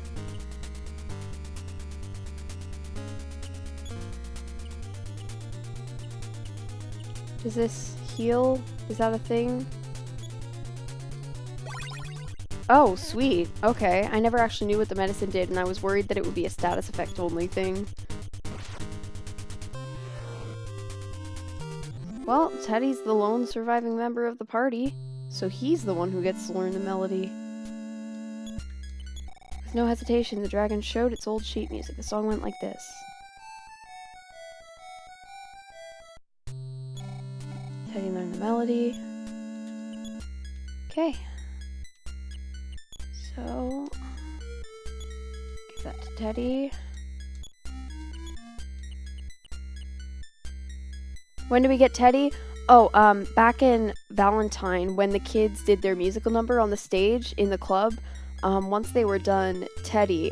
Does this heal? Is that a thing? Oh, sweet. Okay. I never actually knew what the medicine did, and I was worried that it would be a status effect only thing. Well, Teddy's the lone surviving member of the party, so he's the one who gets to learn the melody. With no hesitation, the dragon showed its old sheet music. The song went like this. Teddy learned the melody. Okay. So, give that to Teddy. When do we get Teddy? Oh, back in Valentine, when the kids did their musical number on the stage in the club, once they were done, Teddy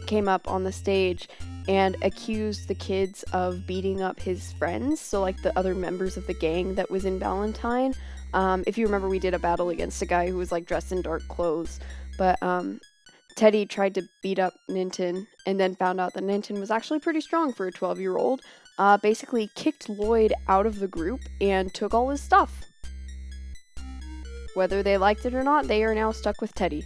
came up on the stage and accused the kids of beating up his friends, so like the other members of the gang that was in Valentine. If you remember, we did a battle against a guy who was like dressed in dark clothes, but Teddy tried to beat up Ninten and then found out that Ninten was actually pretty strong for a 12-year-old. Basically kicked Lloyd out of the group and took all his stuff. Whether they liked it or not, they are now stuck with Teddy.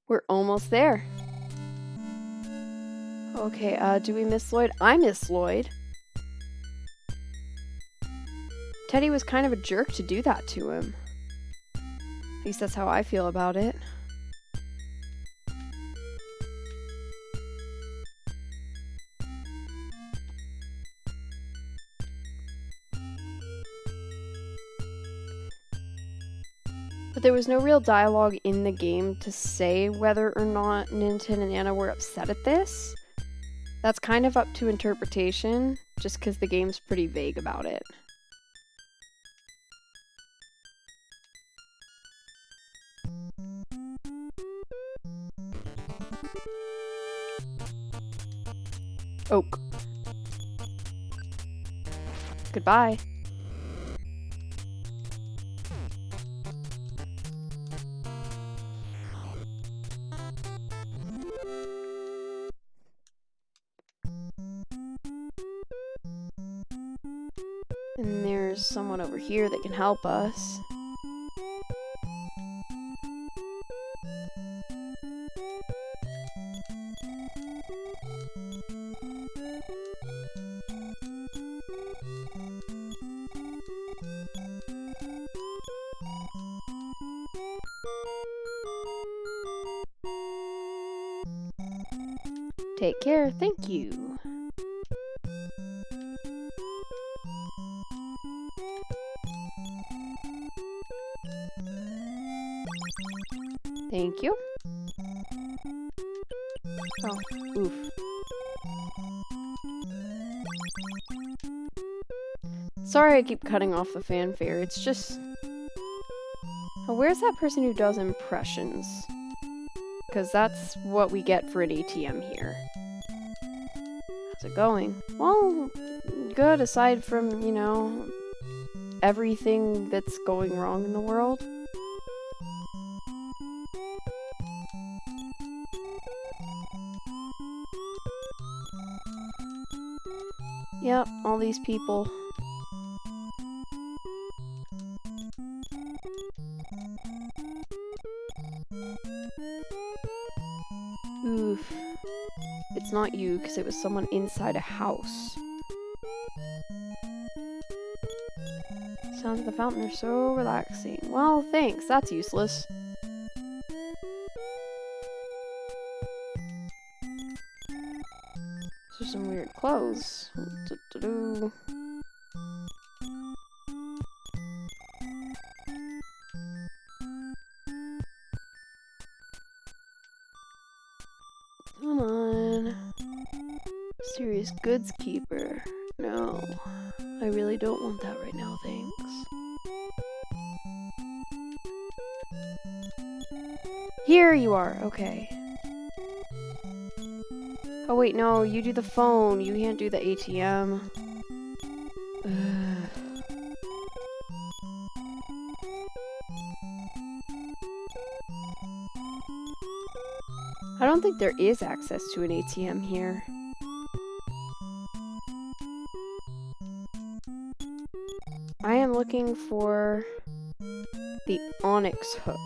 We're almost there. Okay, do we miss Lloyd? I miss Lloyd. Teddy was kind of a jerk to do that to him. At least that's how I feel about it. But there was no real dialogue in the game to say whether or not Ninten and Anna were upset at this. That's kind of up to interpretation, just because the game's pretty vague about it. Oak. Goodbye. And there's someone over here that can help us. Take care, thank you. Thank you. Oh, oof. Sorry I keep cutting off the fanfare, it's just... Oh, where's that person who does impressions? Because that's what we get for an ATM here. How's it going? Well, good, aside from, you know, everything that's going wrong in the world. Yep, all these people. Oof. It's not you, because it was someone inside a house. Sounds of the fountain are so relaxing. Well, thanks, that's useless. Those are some weird clothes. Do-do-do. Come on. Serious goods keeper. No. I really don't want that right now, thanks. Here you are, okay. Oh wait, no, you do the phone. You can't do the ATM. I don't think there is access to an ATM here. I am looking for the Onyx hook,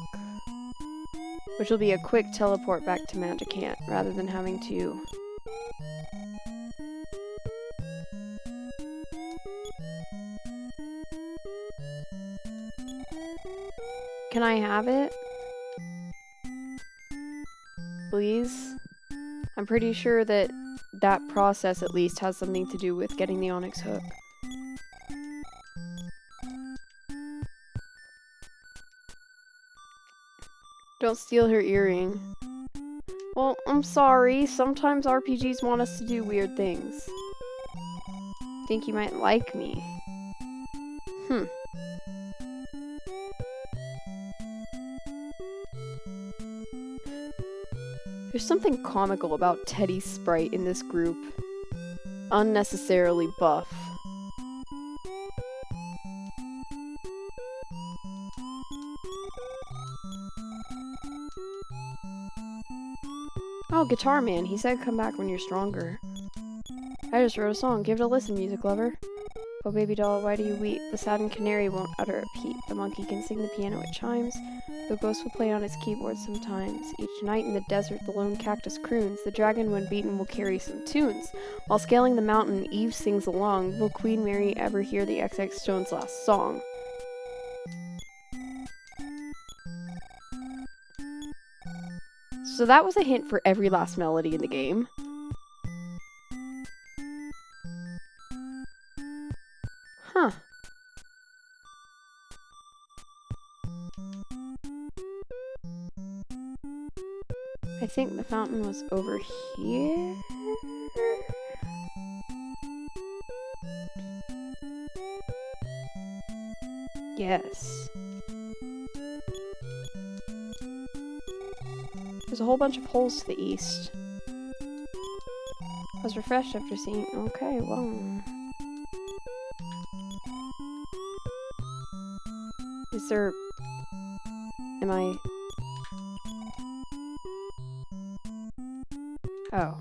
which will be a quick teleport back to Magicant rather than having to... Can I have it? Please? I'm pretty sure that that process at least has something to do with getting the Onyx hook. Don't steal her earring. Well, I'm sorry. Sometimes RPGs want us to do weird things. Think you might like me. There's something comical about Teddy's sprite in this group. Unnecessarily buff. Oh, Guitar Man. He said come back when you're stronger. I just wrote a song. Give it a listen, music lover. Oh, baby doll, why do you weep? The saddened canary won't utter a peep. The monkey can sing the piano, it chimes. The ghost will play on its keyboard sometimes. Each night in the desert, the lone cactus croons. The dragon, when beaten, will carry some tunes. While scaling the mountain, Eve sings along. Will Queen Mary ever hear the XX Stone's last song? So that was a hint for every last melody in the game. Huh. I think the fountain was over here. Yes. There's a whole bunch of holes to the east. I was refreshed after seeing... Okay, well... Is there... Am I... Oh.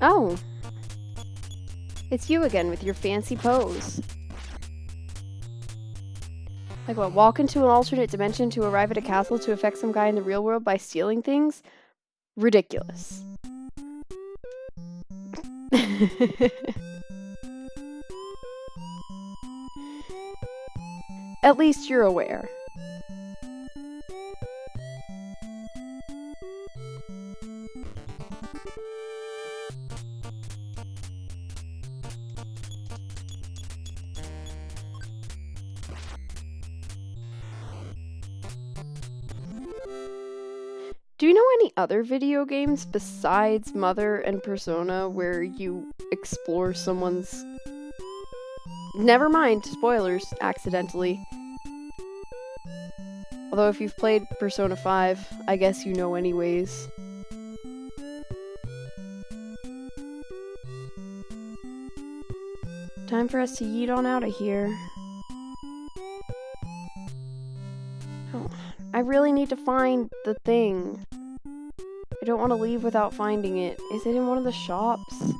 Oh! It's you again with your fancy pose. Like what, walk into an alternate dimension to arrive at a castle to affect some guy in the real world by stealing things? Ridiculous. At least you're aware. Do you know any other video games besides Mother and Persona where you explore someone's... Never mind, spoilers, accidentally. Although if you've played Persona 5, I guess you know anyways. Time for us to yeet on out of here. Oh, I really need to find the thing. I don't want to leave without finding it. Is it in one of the shops?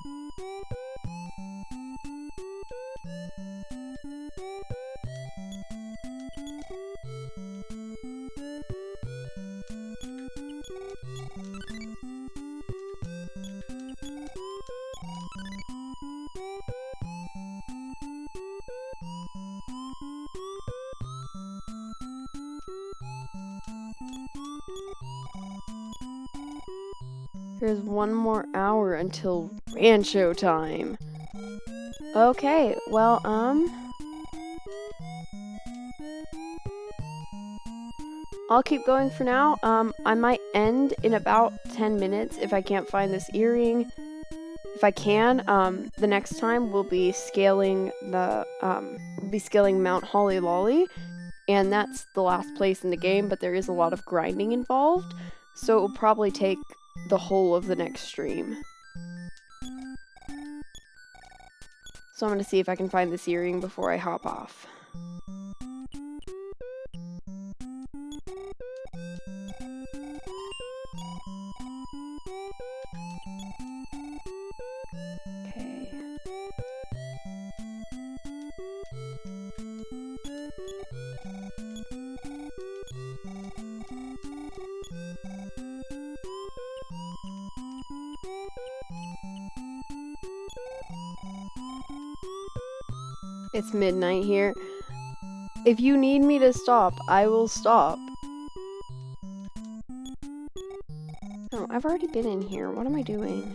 There's 1 more hour until Rancho time. Okay, well, I'll keep going for now. I might end in about 10 minutes if I can't find this earring. If I can, the next time we'll be scaling Mount Holly Lolly, and that's the last place in the game, but there is a lot of grinding involved, so it will probably take the whole of the next stream. So I'm gonna see if I can find this earring before I hop off. Okay. It's midnight here. If you need me to stop, I will stop. Oh, I've already been in here. What am I doing?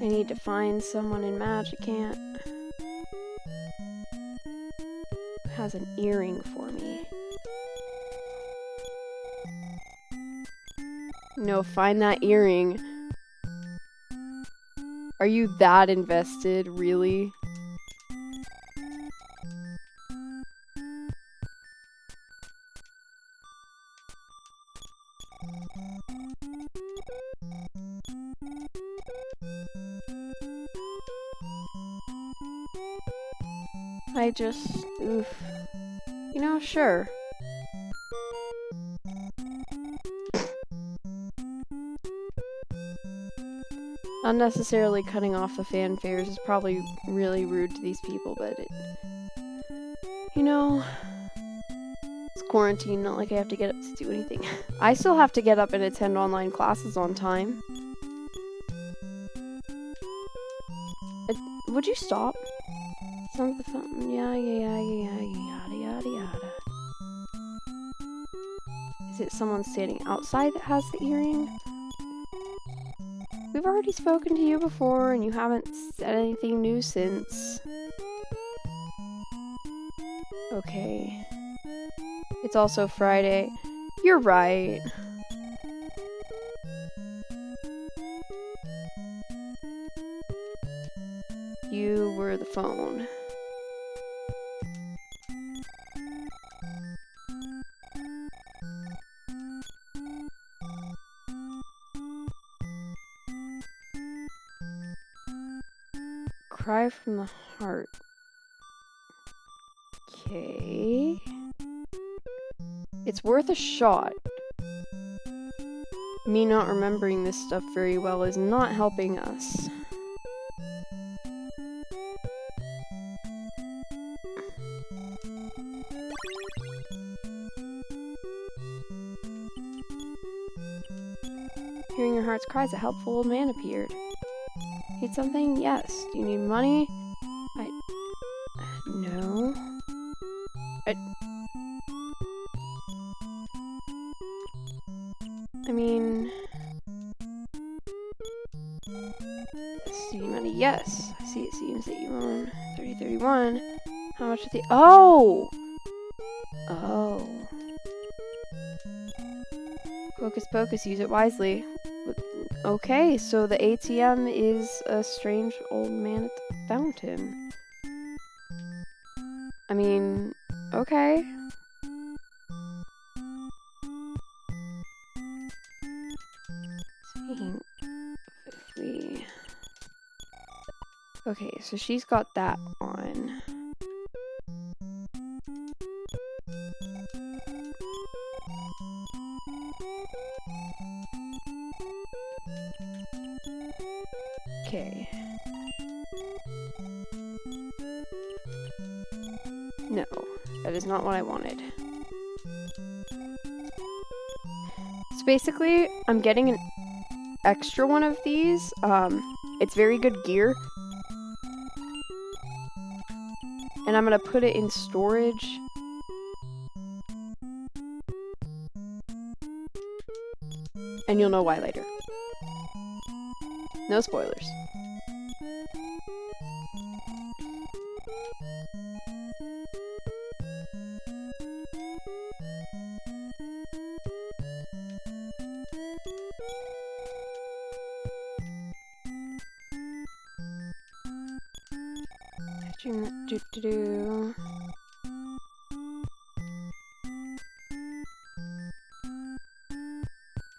I need to find someone in Magicant who has an earring for me. No, find that earring. Are you that invested, really? I just, oof. You know, sure. Unnecessarily cutting off the fanfares is probably really rude to these people, but you know, it's quarantine, not like I have to get up to do anything. I still have to get up and attend online classes on time. Would you stop? Some of the fun, yada yada yada. Is it someone standing outside that has the earring? We've already spoken to you before, and you haven't said anything new since. Okay. It's also Friday. You're right. You were the phone. Cry from the heart. Okay. It's worth a shot. Me not remembering this stuff very well is not helping us. Hearing your heart's cries, a helpful old man appeared. Need something? Yes. Do you need money? No. I mean... Student money, yes. I see, it seems that you own 3031. How much is the... Oh! Oh. Hocus pocus, use it wisely. Okay, so the ATM is a strange old man at the fountain. I mean, okay. Speaking if we... Okay, so she's got that on. Okay. No, that is not what I wanted. So basically, I'm getting an extra one of these. It's very good gear. And I'm gonna put it in storage. And you'll know why later. No spoilers.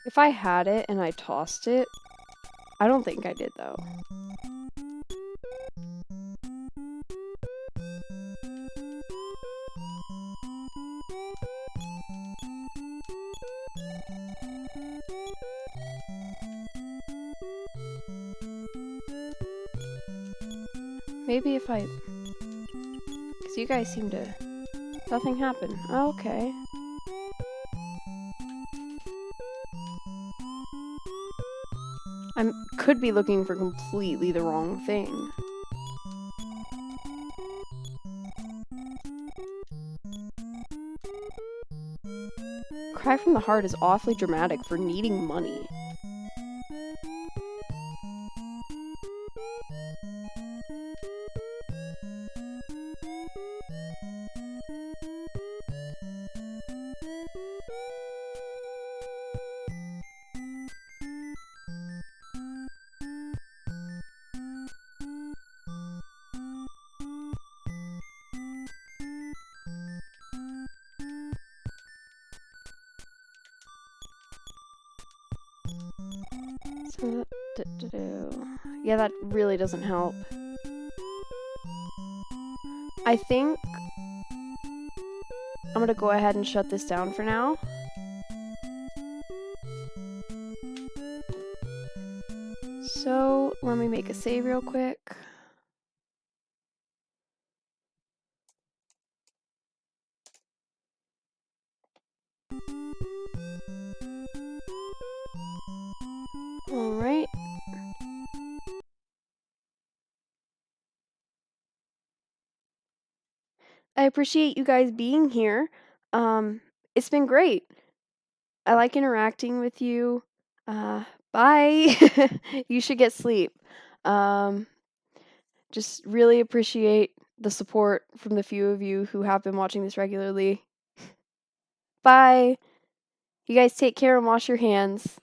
If I had it and I tossed it, I don't think I did though. Maybe if I... Because you guys seem to... Nothing happened. Oh, okay. I could be looking for completely the wrong thing. Cry from the heart is awfully dramatic for needing money. Yeah, that really doesn't help. I think I'm gonna go ahead and shut this down for now. So let me make a save real quick. All right. I appreciate you guys being here. It's been great. I like interacting with you. Bye. You should get sleep. Just really appreciate the support from the few of you who have been watching this regularly. Bye. You guys take care and wash your hands.